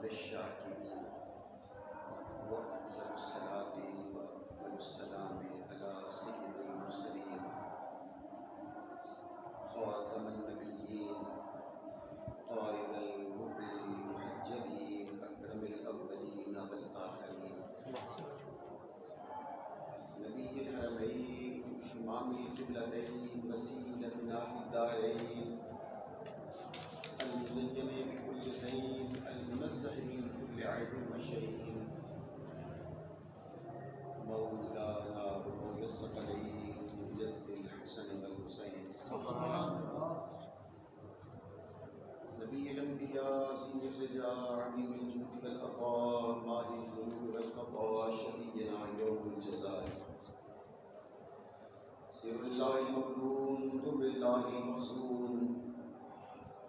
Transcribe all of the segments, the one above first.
عند الشاكرين وأفضل الصلاة والسلام على سيد المرسلين خاتم النبيين قائد الغر المحجلين أكرم الأولين والآخرين نبي الحرمين إمام القبلتين وسيلتنا في الدارين المزين بكل زين المنزه من كل عيب وشيء مولانا ومولى الثقلين جد الحسن والحسين نبي الأنبياء زين الرجاء عميم الجود والعطاء ماهي الذنوب والخطايا شفيعنا يوم الجزاء سر الله المكنون در الله المخزون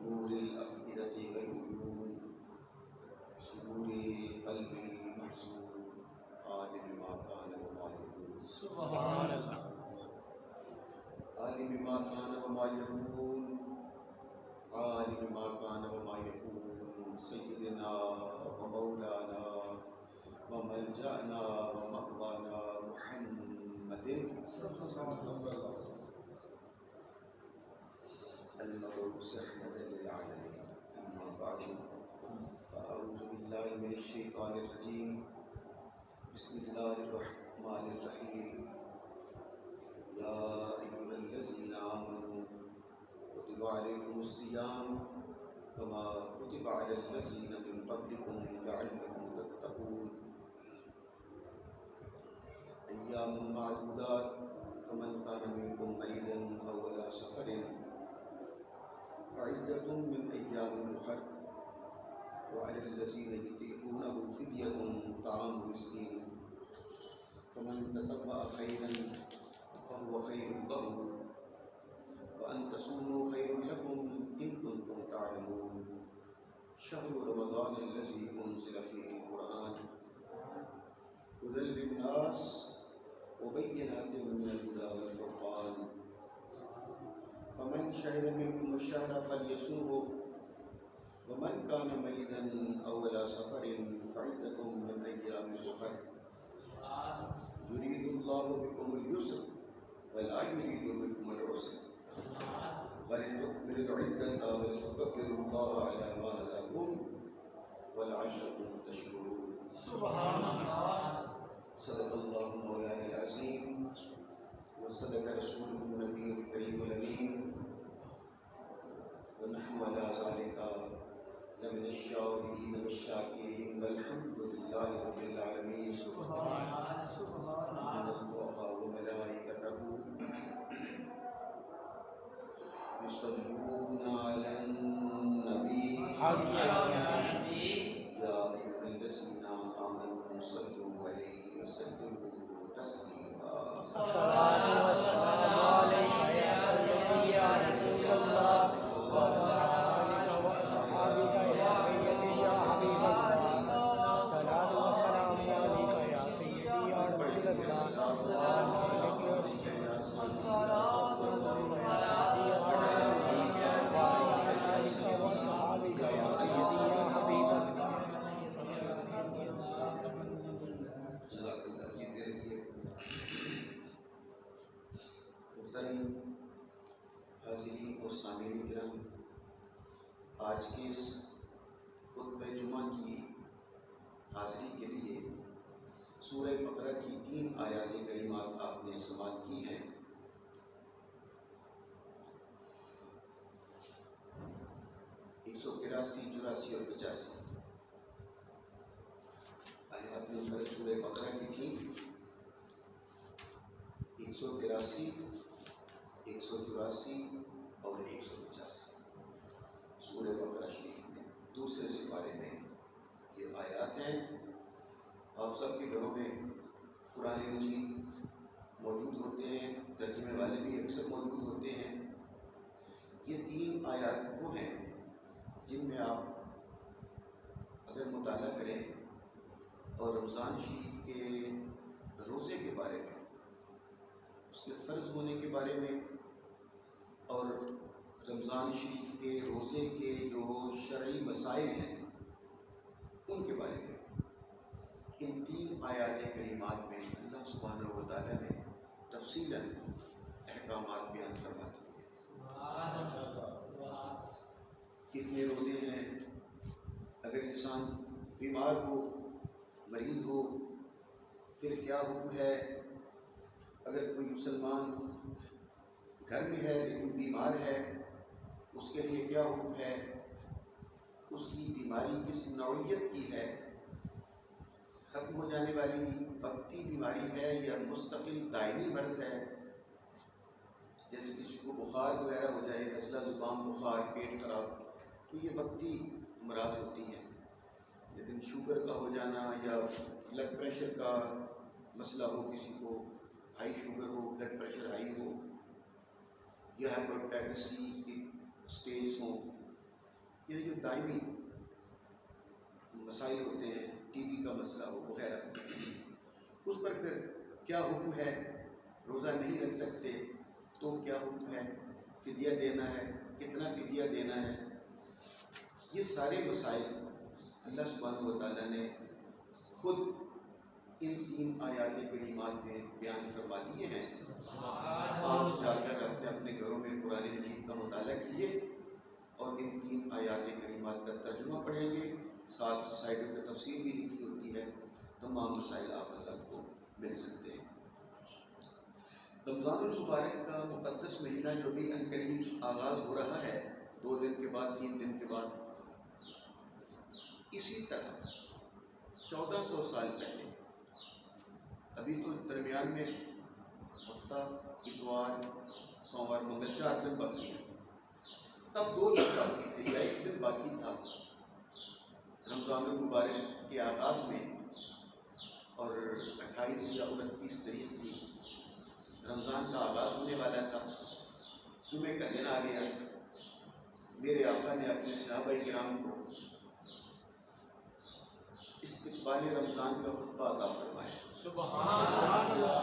نور الأفئدة والعيون سرور القلب المحزون عالم ما كان وما يكون سبحان اللہ. عالم ما كان وما يكون عالم ما كان وما يكون سيدنا ومولانا وملجأنا ومأوانا محمد المبعوث رحمة للعالمين. أما بعد فأعوذ بالله من الشيطان الرجيم. بسم الله الرحمن الرحيم. يا أيها الذين آمنوا كتب عليكم الصيام كما كتب على الذين من قبلكم لعلكم تتقون. أيام معدودات فمن كان منكم مريضا أو على سفر فعدة من أيام أخر وعلى الذين يطيقونه فدية طعام مسكين فمن تطوع خيرا فهو خير له وأن تصوموا خير لكم إن كنتم تعلمون. شهر رمضان الذي أنزل فيه القرآن هدى للناس وبينات من الهدى والفرقان فمن شهد منكم الشهر فليصومه ومن كان مريضا أو على سفر فعدة من أيام أخر يريد الله بكم اليسر ولا يريد بكم العسر ولتكملوا العدة ولتكبروا الله على ما هداكم ولعلكم تشكرون. سبحان اللہ. صدق الله مولانا العظيم وصدق رسوله النبي الكريم الأمين ونحن على ذلك لمن الشاهدين والشاكرين والحمد لله رب العالمين. إن الله وملائكته يصلون على النبي يا أيها الذين آمنوا صلوا عليه وسلموا تسليما. الصلاة والسلام عليك يا سيدي يا رسول الله وعلى آلك وأصحابك يا سيدي يا حبيب الله. الصلاة والسلام عليك يا سيدي يا رسول الله وعلى آلك وأصحابك يا سيدي يا حبيب الله. جزاک اللہ کی دیر کی محترم حاضرین اور سامعین کرام، آج کے اس خطبہ جمعہ کی حاضری کے لیے سورہ بقرہ کی 3 آیات کریمات آپ نے سماعت کی ہیں. ایک 183 84 اور 85 آیات نمبر سورہ بقرہ کی تھی. 183 184 اور 185 سورہ بقرہ شریف میں دوسرے سپارے میں یہ آیات ہیں. آپ سب کے گھروں میں قرآن مجید موجود ہوتے ہیں، ترجمے والے بھی اکثر موجود ہوتے ہیں. یہ 3 آیات وہ ہیں جن میں آپ اگر مطالعہ کریں اور رمضان شریف کے روزے کے بارے میں، اس کے فرض ہونے کے بارے میں اور رمضان شریف کے روزے کے جو شرعی مسائل ہیں ان کے بارے میں ان 3 آیات کریمات میں اللہ سبحانہ و تعالیٰ نے تفصیلاً احکامات بیان فرما دیے ہیں۔ کتنے روزے ہیں، اگر انسان بیمار ہو، مریض ہو، پھر کیا حکم ہے، اگر کوئی مسلمان گھر میں ہے لیکن بیمار ہے اس کے لیے کیا حکم ہے، اس کی بیماری کس نوعیت کی ہے، ختم ہو جانے والی وقتی بیماری ہے یا مستقل دائمی مرض ہے، جیسے کسی کو بخار وغیرہ ہو جائے، نزلہ زکام بخار، پیٹ خراب، تو یہ وقتی امراض ہوتی ہیں، لیکن شوگر کا ہو جانا یا بلڈ پریشر کا مسئلہ ہو، کسی کو ہائی شوگر ہو، بلڈ پریشر ہائی ہو، یا ہیپاٹائٹس سی کی اسٹیج ہوں، یہ جو دائمی مسائل ہوتے ہیں، ٹی بی کا مسئلہ ہو وغیرہ، اس پر پھر کیا حکم ہے، روزہ نہیں رکھ سکتے تو کیا حکم ہے، فدیہ دینا ہے، کتنا فدیہ دینا ہے، یہ سارے مسائل اللہ سبحانہ و تعالیٰ نے خود ان 3 آیات کریمات میں بیان فرما دیے ہیں۔ آپ جا کر اپنے گھروں میں قرآن مجید کا مطالعہ کیجیے اور ان 3 آیات کریمات کا ترجمہ پڑھیں گے، ساتھ سائڈوں پہ تفسیر بھی لکھی ہوتی ہے، تمام مسائل آپ اللہ کو مل سکتے ہیں۔ رمضان المبارک کا مقدس مہینہ جو بھی عنقریب آغاز ہو رہا ہے، 2 دن کے بعد 3 دن کے بعد، اسی طرح 1400 سال پہلے، ابھی تو درمیان میں ہفتہ، اتوار، سوموار، منگل 4 دن باقی ہیں، تب 2 دن باقی تھے یا 1 دن باقی تھا رمضان المبارک کے آغاز میں، اور 28 یا 29 تاریخ تھی، رمضان کا آغاز ہونے والا تھا، جمعے کا دن آ گیا، میرے آقا نے اپنے صحابہ کرام کو استقبال رمضان کا خطبہ عطا فرمایا، سبحان اللہ،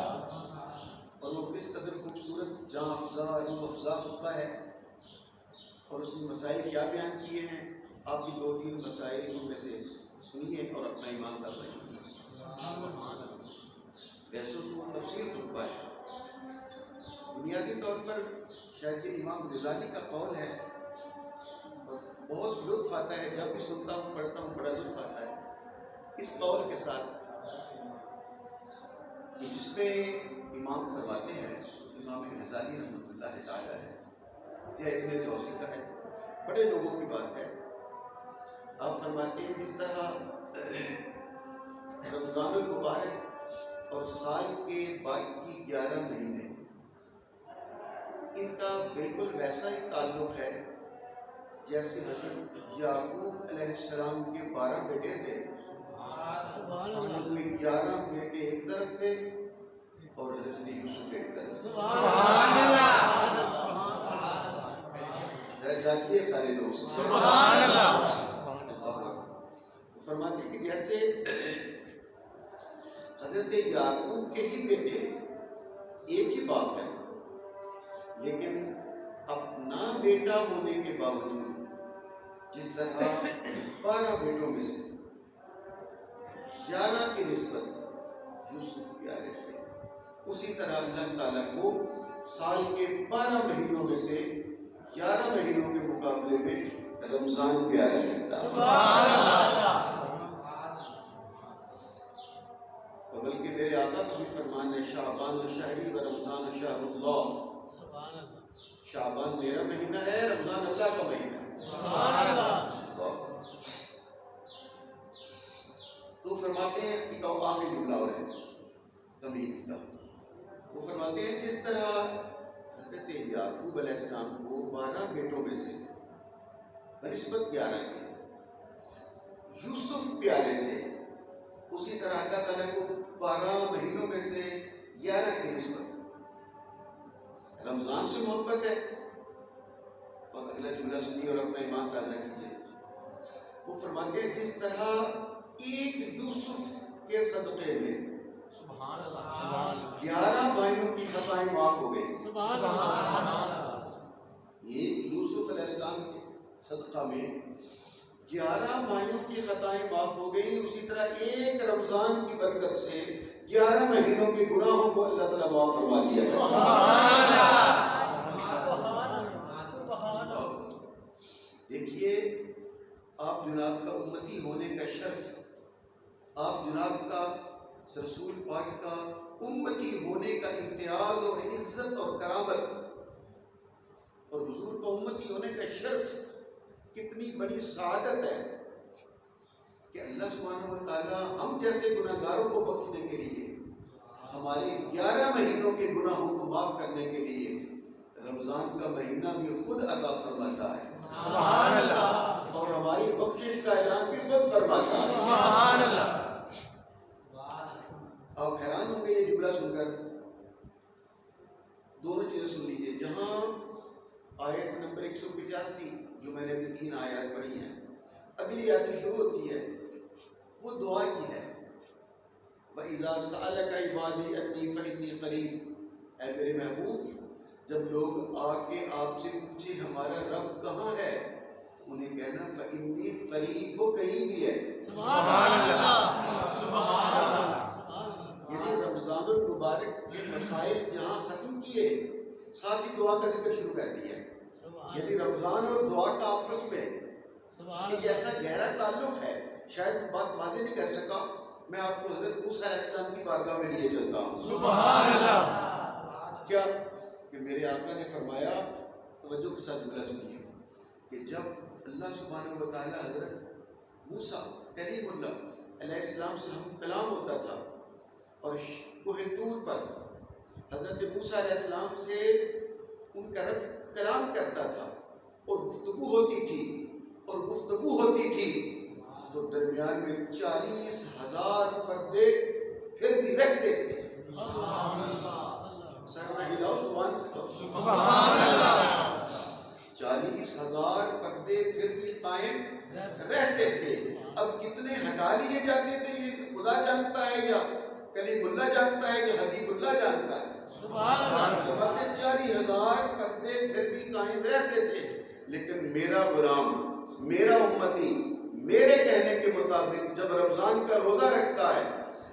اور وہ کس قدر خوبصورت، جاں افزا، علم افزا خطبہ ہے، اور اس میں مسائل کیا بیان کیے ہیں، آپ کی 2-3 مسائل ان میں سے سنیے اور اپنا ایمان دار بنیے۔ ویسے تو وہ تفصیل خطبہ ہے، بنیادی طور پر شاید یہ امام غزالی کا قول ہے، اور بہت لطف آتا ہے جب بھی سنتا ہوں، پڑھتا ہوں، بڑا لطف آتا ہے اس قول کے ساتھ، کہ جس میں امام فرماتے ہیں، امام غزالی رحمۃ اللہ تعالیٰ ہے یا ابن جوزی کا ہے، بڑے لوگوں کی بات ہے، آپ فرماتے ہیں جس طرح رمضان المبارک اور سال کے باقی 11 مہینے ان کا بالکل ویسا ہی تعلق ہے جیسے حضرت یعقوب علیہ السلام کے 12 بیٹے تھے، ان میں 11 بیٹے ایک طرف تھے اور حضرت یوسف ایک طرف، سبحان اللہ، ذرا جاگیے سارے لوگ، سبحان اللہ، فرماتے کہ جیسے حضرت یعقوب کے ہی بیٹے ایک ہی باپ ہے، لیکن اپنا بیٹا ہونے کے باوجود جس طرح 12 بیٹوں میں سے 11 کی نسبت یوسف پیارے تھے، اسی طرح اللہ تعالیٰ کو سال کے 12 مہینوں میں سے 11 مہینوں کے مقابلے میں رمضان پیارا لگتا ہے، اور بلکہ میرے آقا کا بھی فرمان ہے، شعبان شہری و رمضان شہر اللہ، شعبان میرا مہینہ ہے، رمضان اللہ کا مہینہ ہے، سبحان اللہ۔ تو فرماتے ہیں کہ آخری جملہ اور ہے تمہید کا، وہ فرماتے ہیں جس طرح حضرت یعقوب علیہ السلام کو 12 بیٹوں میں سے بنسبت 11 کے یوسف پیارے تھے، اسی طرح اللہ تعالیٰ کو 12 مہینوں میں سے 11 کی نسبت رمضان سے محبت ہے، اور اگلا جملہ سنیے اور اپنا ایمان تازہ کیجیے، وہ فرماتے ہیں جس طرح ایک یوسف کے صدقے میں 11 بھائیوں کی خطائیں معاف ہو گئی، ایک یوسف علیہ السلام کے صدقہ میں 11 ماہیوں کی خطائیں معاف ہو گئی، اسی طرح ایک رمضان کی برکت سے 11 مہینوں کے گناہوں کو اللہ تعالیٰ معاف فرما دیا ہے۔ دیکھیے آپ جناب کا امتی ہونے کا شرف، آپ جناب کا رسول پاک کا امتی ہونے کا امتیاز اور عزت اور کرامت، اور حضور کا امتی ہونے کا شرف کتنی بڑی سعادت ہے کہ اللہ سبحانہ و تعالیٰ ہم جیسے گناہ گاروں کو بخشنے کے لیے، ہمارے 11 مہینوں کے گناہوں کو معاف کرنے کے لیے رمضان کا مہینہ بھی خود عطا فرماتا ہے، سبحان اللہ، اور ہماری بخشش کا اعلان بھی خود فرماتا ہے، سبحان اللہ۔ آپ حیران ہوں گے یہ جملہ سن کر، دونوں چیزیں سن لیجیے۔ جہاں آیت نمبر 185 جو میں نے ابھی 3 آیات پڑھی ہیں، اگلی آیت شروع ہوتی ہے وہ دعا کی ہے، وَإِذَا سَأَلَكَ عِبَادِي أَنِّي فَإِنِّي قَرِيبٌ، اے میرے محبوب جب لوگ آ کے آپ سے پوچھے ہمارا رب کہاں ہے، انہیں کہنا فَإِنِّي قَرِيب، وہ کہیں بھی ہے۔ سبحان اللہ، سبحان اللہ۔ یعنی رمضان المبارک کے مسائل جہاں ختم کیے، ساتھ ہی دعا کا ذکر شروع کر دیا ہے۔ یعنی رمضان اور دعا کا آپس میں ایک ایسا گہرا تعلق ہے، شاید بات واضح نہیں کر سکا، میں آپ کو حضرت موسیٰ علیہ السلام کی بارگاہ میں لیے چلتا ہوں۔ سبحان اللہ۔ کیا کہ میرے آقا نے فرمایا، توجہ کے ساتھ جملہ سنیے، کہ جب اللہ سبحانہ و تعالیٰ حضرت موسیٰ کلیم اللہ علیہ السلام سے ہم کلام ہوتا تھا، اور کوہ طور پر حضرت موسیٰ علیہ السلام سے ان کا رب کلام کرتا تھا، اور گفتگو ہوتی تھی تو درمیان میں 40,000 پردے پھر بھی رہتے تھے۔ سر ہلاؤ زبان سے تو سبحان اللہ۔ 40,000 پردے پھر بھی قائم رہتے تھے۔ اب کتنے ہٹا لیے جاتے تھے یہ خدا جانتا ہے، یا کلیم اللہ جانتا ہے، یا حبیب اللہ جانتا ہے۔ سبحان اللہ۔ 40,000 پردے پھر بھی قائم رہتے تھے، لیکن میرا غلام، میرا امتی میرے کہنے کے مطابق جب رمضان کا روزہ رکھتا ہے،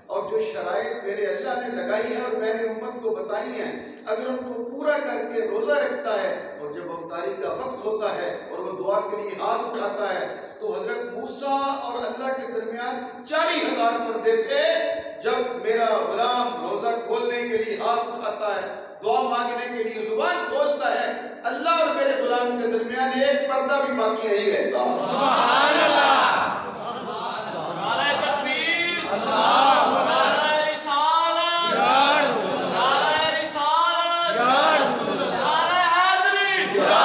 اور جو شرائط میرے اللہ نے لگائی ہیں اور میں نے امت کو بتائی ہیں، اگر ان کو پورا کر کے روزہ رکھتا ہے، اور جب افطاری کا وقت ہوتا ہے اور وہ دعا کے لیے ہاتھ اٹھاتا ہے، تو حضرت موسیٰ اور اللہ کے درمیان 40,000 پردے تھے۔ جب میرا غلام روزہ کھولنے کے لیے ہاتھ اٹھاتا ہے، دعا مانگنے کے لیے زبان کھولتا ہے، اللہ اور میرے غلام کے درمیان ایک پردہ بھی باقی نہیں رہتا۔ سبحان اللہ۔ نعرہ تکبیر، اللہ نعرہ رسالت، یا رسول اللہ، نعرہ رسالت، یا رسول اللہ، نعرہ حیدری، یا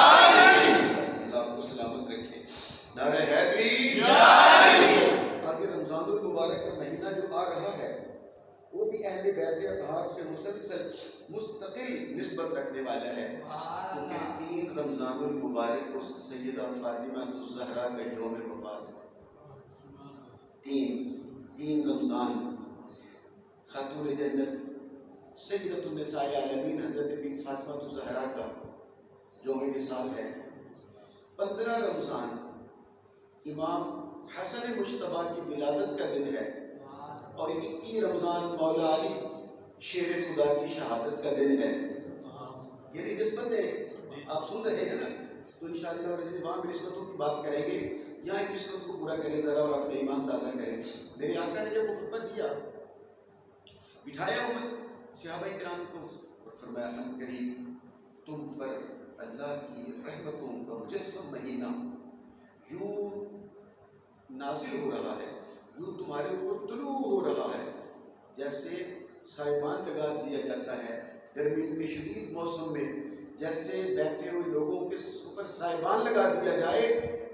اللہ کو سلامت رکھے، نعرہ حیدری، یا آگے رمضان المبارک کا مہینہ جو آ رہا ہے وہ بھی اہل بیت اطہار سے مسلسل مستقل نسبت رکھنے والا ہے، کیونکہ 3 رمضان المبارک کو سیدہ فاطمہ الزہرا کا یوم وفات ہے۔ 3 رمضان خاتون جنت سیدۃ النساء العالمین حضرت بی فاطمہ الزہرا کا یوم وصال ہے۔ 15 رمضان امام حسن مجتبیٰ کی ولادت کا دن ہے، اور 21 رمضان مولا علی شیر خدا کی شہادت کا دن ہے۔ یعنی نسبتیں آپ سن رہے ہیں نا، تو انشاءاللہ اور وہاں بھی نسبتوں کی بات کریں گے، یہاں کی نسبت کو پورا کریں ذرا اور اپنے ایمان تازہ کریں۔ میرے آقا نے جب وہ خطبہ دیا، بٹھایا امت صحابہ کرام کو اور فرمایا ان قریب تم پر اللہ کی رحمتوں کا مجسم مہینہ یوں نازل ہو رہا ہے، یوں تمہارے اوپر طلوع ہو رہا ہے، جیسے سائبان لگا دیا جاتا ہے گرمیوں کے شدید موسم میں، جیسے بیٹھے ہوئے لوگوں کے اوپر سائبان لگا دیا جائے۔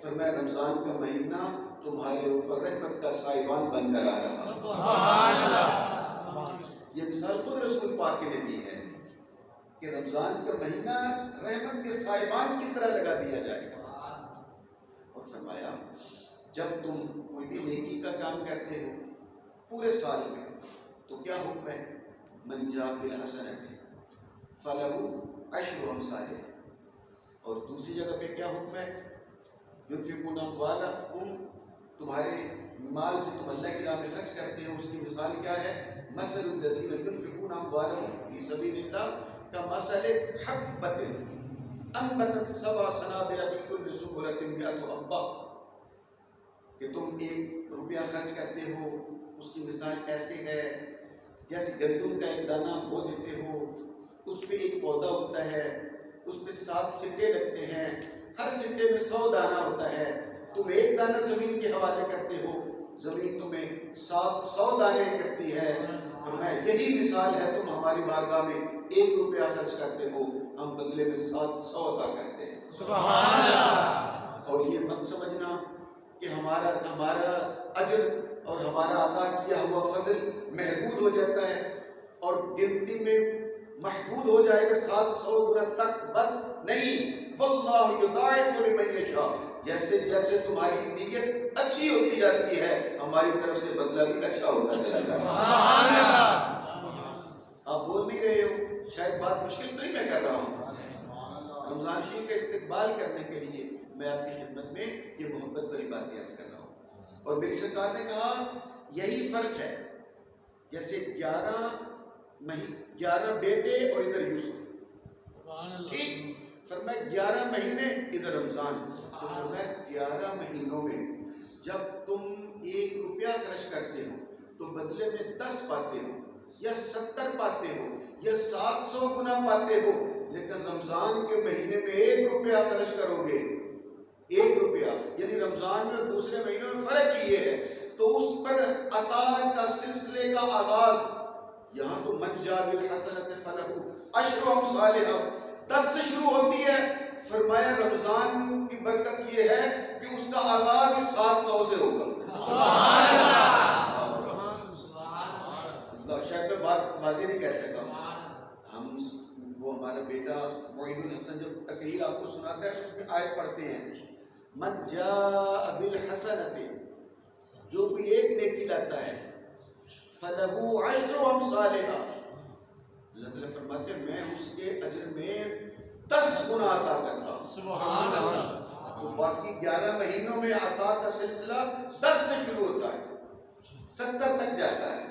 فرمایا رمضان کا مہینہ تمہارے اوپر رحمت کا سائبان بن کر آ رہا ہے۔ سبحان اللہ۔ یہ مثال خود رسول پاک نے دی ہے کہ رمضان کا مہینہ رحمت کے سائبان کی طرح لگا دیا جائے گا، اور فرمایا جب تم کوئی بھی نیکی کا کام کرتے ہو پورے سال میں تو کیا حکم ہے؟ من جاء بالحسنۃ فلہ عشر امثالها، اور دوسری جگہ پہ کیا حکم ہے؟ ينفقون أموالهم، تمہارے مال جو تم اللہ کی راہ میں خرچ کرتے ہیں اس کی مثال کیا ہے؟ مثل الذین ينفقون أموالهم في سبيل الله كمثل حبة أنبتت 7 سنابل في كل سنبلة 100 حبة، کہ تم 1 روپیہ خرچ کرتے ہو، اس کی مثال ایسے ہے جیسے گندم کا ایک دانہ بو دیتے ہو، اس پہ ایک پودا اگتا ہے، اس پہ 7 سٹے لگتے ہیں، ہر سٹے میں 100 دانہ ہوتا ہے، تم 1 دانہ زمین کے حوالے کرتے ہو، زمین تمہیں 700 دانے کرتی ہے۔ فرمایا یہی مثال ہے، تم ہماری بارگاہ میں 1 روپیہ خرچ کرتے ہو، ہم بدلے میں 700 عطا کرتے ہیں۔ سبحان اللہ۔ اور یہ مت سمجھنا کہ ہمارا اجر اور ہمارا عطا کیا ہوا فضل محدود ہو جاتا ہے اور گنتی میں محدود ہو جائے گا 700 گنا تک، بس نہیں، واللہ یضاعف لمن یشاء، جیسے جیسے تمہاری نیت اچھی ہوتی جاتی ہے ہماری طرف سے بدلہ بھی اچھا ہوتا چلا جاتا ہے۔ سبحان اللہ۔ آپ بول نہیں رہے ہو، شاید بات مشکل تو نہیں میں کر رہا ہوں۔ رمضان شریف کا استقبال کرنے کے لیے میں آپ کی خدمت میں یہ محبت بھری باتیں عرض کر رہا ہوں۔ اور میری سرکار نے کہا یہی فرق ہے، جیسے 11 بیٹے اور ادھر یوسف، ٹھیک، فرمایا 11 مہینے ادھر رمضان، تو فرمایا 11 مہینوں میں جب تم 1 روپیہ خرچ کرتے ہو تو بدلے میں 10 پاتے ہو یا 70 پاتے ہو یا 700 گنا پاتے ہو، لیکن رمضان کے مہینے میں 1 روپیہ خرچ کرو گے، 1 روپیہ، یعنی رمضان میں اور دوسرے مہینوں میں فرق یہ ہے، تو اس پر عطا کا سلسلے کا آغاز یہاں تو من جاء بالحسنۃ فلہ عشر امثالھا 10 سے شروع ہوتی ہے، فرمایا رمضان کی برکت یہ ہے کہ اس کا آغاز 700 سے ہوگا۔ سبحان اللہ۔ اللہ، شاید میں بات واضح نہیں کہہ سکا، وہ ہمارا بیٹا معید الحسن جب تقریر آپ کو سناتا ہے اس میں آیت پڑھتے ہیں، من جاء بالحسنۃ، جو کوئی ایک نیکی لاتا ہے، فلہ عشر امثالھا، اللہ تعالیٰ فرماتے ہیں میں اس کے اجر میں 10 گنا عطا کرتا ہوں۔ سبحان اللہ۔ تو باقی 11 مہینوں میں عطا کا سلسلہ 10 سے شروع ہوتا ہے، 70 تک جاتا ہے،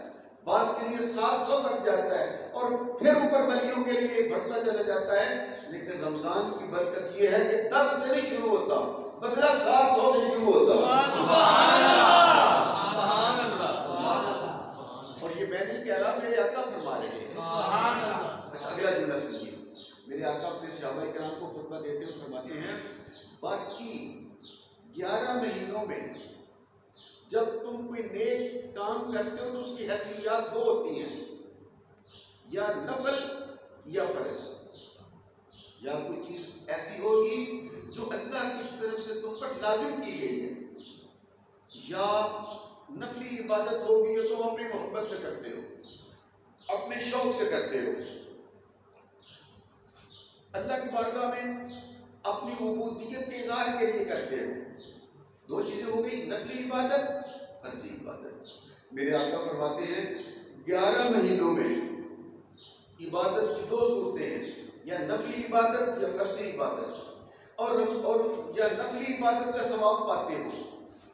بعض کے لیے 700 تک جاتا ہے، اور پھر اوپر ولیوں کے لیے بڑھتا چلا جاتا ہے، لیکن رمضان کی برکت یہ ہے کہ 10 سے نہیں شروع ہوتا، بدلہ 700 سے شروع ہوتا ہے۔ سبحان اللہ۔ سبحان اللہ۔ اور یہ میں نہیں کہہ رہا، میرے آقا فرما رہے ہیں۔ سبحان اللہ۔ اچھا اگلا جملہ سنیے، میرے آقا اپنے صحابہ کرام کو خطبہ دیتے ہوئے فرماتے ہیں باقی 11 مہینوں میں جب تم کوئی نیک کام کرتے ہو تو اس کی حیثیت 2 ہوتی ہیں، یا نفل یا فرض، یا کوئی چیز ایسی ہوگی جو اللہ کی طرف سے تم پر لازم کی گئی ہے، یا نفلی عبادت ہوگی جو تم اپنی محبت سے کرتے ہو، اپنے شوق سے کرتے ہو، اللہ کی بارگاہ میں اپنی عبودیت کے اظہار کے لیے کرتے ہو۔ 2 چیزیں ہو گئی، نفلی عبادت، فرضی عبادت۔ میرے آقا فرماتے ہیں 11 مہینوں میں عبادت کی 2 صورتیں ہیں، یا نفلی عبادت یا فرضی عبادت، اور یا نفلی عبادت کا ثواب پاتے ہو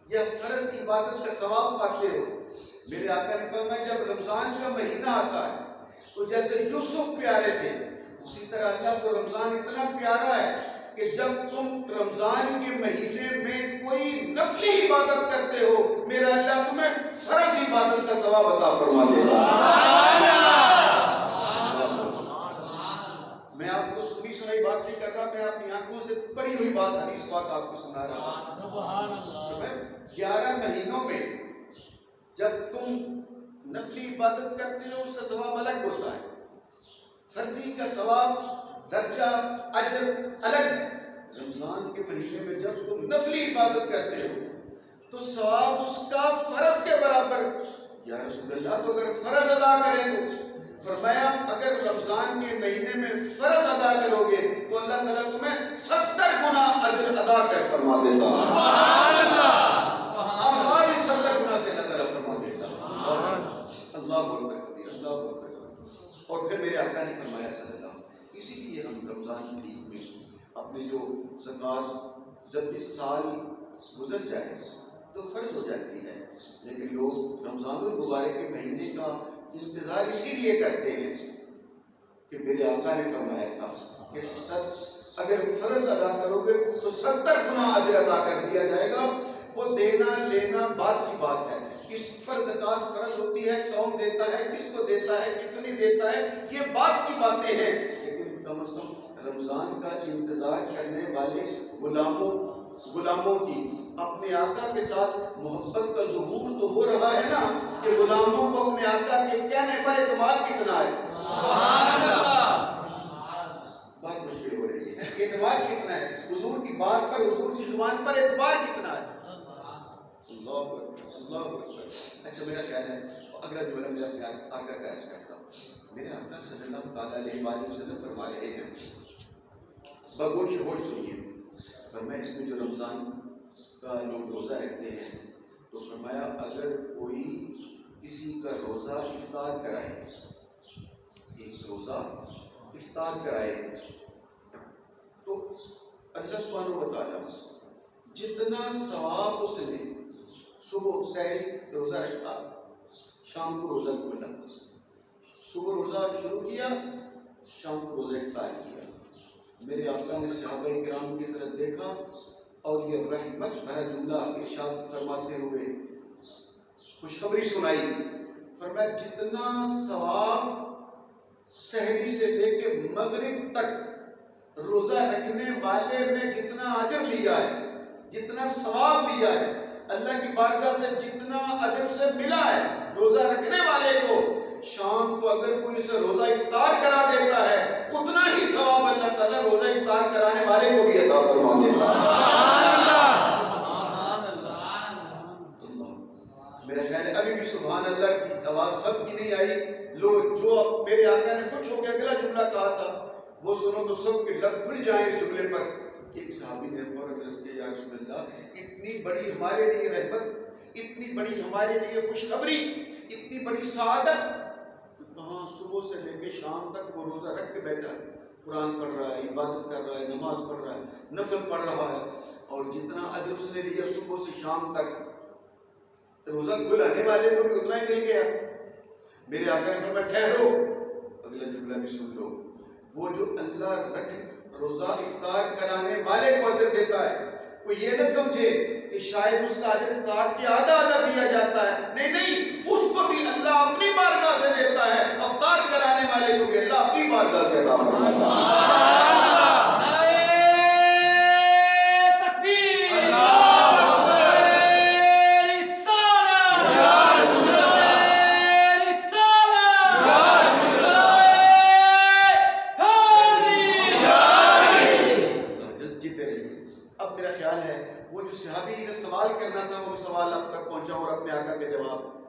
یا فرض عبادت کا ثواب پاتے ہو۔ میرے آقا نے فرمایا جب رمضان کا مہینہ آتا ہے تو جیسے یوسف پیارے تھے، اسی طرح اللہ کو رمضان اتنا پیارا ہے کہ جب تم رمضان کے مہینے میں کوئی نفلی عبادت کرتے ہو، میرا اللہ تمہیں فرض عبادت کا ثواب عطا فرما دے گا۔ میں آپ کو سنی سنائی بات نہیں کر رہا، میں اپنی آنکھوں سے پڑھی ہوئی بات حدیث پاک آپ کو سنا رہا ہوں۔ 11 مہینوں میں جب تم نفلی عبادت کرتے ہو اس کا ثواب الگ ہوتا ہے، فرضی کا ثواب درجہ اجر الگ ہے۔ رمضان کے مہینے میں جب تم نفلی عبادت کرتے ہو تو ثواب اس کا فرض کے برابر، یا رسول اللہ تو اگر فرض ادا کریں تو فرمایا اگر رمضان کے مہینے میں فرض ادا کرو گے تو اللہ تعالیٰ تمہیں 70 گنا اجر ادا کر فرما دیتا ہے۔ سبحان اللہ۔ ہماری 70 گنا سے اللہ تعالیٰ فرما دیتا ہے۔ اللہ اکبر کبیر، اللہ اکبر۔ اور پھر میرے آقا نے فرمایا صلی اللہ، اسی لیے ہم رمضان شریف میں اپنے جو زکوٰۃ جب اس سال گزر جائے تو فرض ہو جاتی ہے، لیکن لوگ رمضان المبارک کے مہینے کا انتظار اسی لیے کرتے ہیں کہ میرے آقا نے فرمایا تھا کہ اگر فرض ادا کرو گے تو 70 گنا اجر ادا کر دیا جائے گا۔ وہ دینا لینا بات کی بات ہے، کس پر زکوٰۃ فرض ہوتی ہے، کون دیتا ہے، کس کو دیتا ہے، کتنی دیتا ہے، یہ بات کی باتیں ہیں، لیکن کم از کم رمضان کا انتظار کرنے والے غلاموں کی اپنے آقا کے ساتھ محبت کا ظہور تو ہو رہا ہے نا، کہ غلاموں کو اپنے آقا کے کہنے پر اعتماد کتنا ہے۔ سبحان اللہ، بہت مشکل ہو رہی ہے، اعتماد کتنا ہے حضور کی بات پر، حضور کی زبان پر اعتبار کتنا ہے۔ اللہ اکبر، اللہ اکبر۔ اچھا میرا خیال ہے اگلا جملہ میں اپنے آقا کا عرض کرتا ہوں۔ میرے آقا صلی اللہ تعالیٰ علیہ وآلہ وسلم فرما رہے ہیں، بگوش ہوش سنیے، فرمایا اس میں جو رمضان کا لوگ روزہ رکھتے ہیں تو فرمایا اگر کوئی کسی کا روزہ افطار کرائے، ایک روزہ افطار کرائے تو اللہ سبحانہ و تعالیٰ جتنا ثواب اس نے صبح سحری روزہ رکھا، شام کو روزہ کھولا، صبح روزہ شروع کیا، شام کو روزہ افطار کیا، میرے آقا نے صحابہ کرام کی طرف دیکھا اور یہ رحمت بھرا جملہ ارشاد فرماتے ہوئے خوشخبری سنائی، فرمایا جتنا ثواب سحری سے لے کے مغرب تک روزہ رکھنے والے نے جتنا اجر لیا ہے، جتنا ثواب لیا ہے، اللہ کی بارگاہ سے جتنا اجر اسے ملا ہے روزہ رکھنے والے کو، شام کو اگر کوئی اسے روزہ افطار کرا دیتا ہے اتنا ہی ثواب اللہ تعالیٰ روزہ افطار کرانے والے کو بھی عطا فرما دیتا ہے۔ میرا خیال ہے ابھی بھی سبحان اللہ کی آواز سب کی نہیں آئی، لوگ جو میرے آقا نے خوش ہو کے اگلا جملہ کہا تھا وہ سنو تو سب کے لب کھل جائیں اس جملے پر۔ ایک صحابی نے فوراً عرض کیا یا رسول اللہ اتنی بڑی ہمارے لیے رحمت، اتنی بڑی ہمارے لیے خوشخبری، اتنی بڑی سعادت، کہاں صبح سے لے کے شام تک وہ روزہ رکھ کے بیٹھا ہے، قرآن پڑھ رہا ہے، عبادت کر رہا ہے، نماز پڑھ رہا ہے، نفل پڑھ رہا ہے، اور جتنا اجر اس نے لیا صبح سے شام تک روزہ کھلانے والے کو بھی اتنا ہی مل گیا۔ میرے آقا نے فرمایا ٹھہرو، اگلا جملہ بھی سن لو، وہ جو اللہ روزہ افطار کرانے والے کو اجر دیتا ہے وہ یہ نہ سمجھے کہ شاید اس کا اجر کاٹ کے آدھا دیا جاتا ہے، نہیں، اس کو بھی اللہ اپنی بارگاہ سے دیتا ہے، افطار کرانے والے کو بھی اللہ اپنی بارگاہ سے عطا فرماتا ہے۔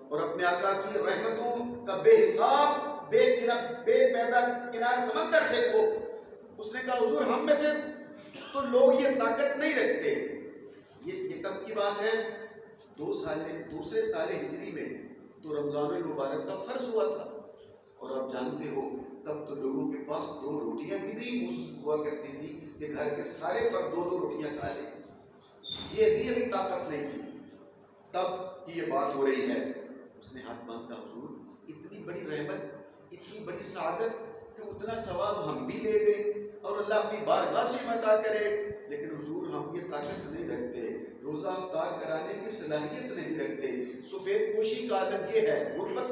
اور اپنے آقا کی رحمتوں کا بے حساب بے پیدا کنار سمندر دیکھو، اس نے کہا حضور ہم میں سے تو لوگ یہ طاقت نہیں رکھتے۔ یہ کب کی بات ہے؟ دوسرے سال ہجری میں تو رمضان المبارک کا فرض ہوا تھا، اور آپ جانتے ہو تب تو لوگوں کے پاس 2 روٹیاں بھی نہیں ہوا کرتی تھی کہ گھر کے سارے فرد 2 روٹیاں کھا لیں، یہ بھی ابھی طاقت نہیں تھی، تب کی یہ بات ہو رہی ہے۔ اس نے ہاتھ باندھا حضور اتنی بڑی رحمت، اتنی بڑی سعادت کہ اتنا ثواب ہم بھی لے لیں اور اللہ اپنی بارگاہ سے عطا کرے، لیکن حضور ہم یہ طاقت نہیں رکھتے، روزہ افطار کرانے کی صلاحیت نہیں رکھتے۔ سفید پوشی کا عالم یہ ہے، غربت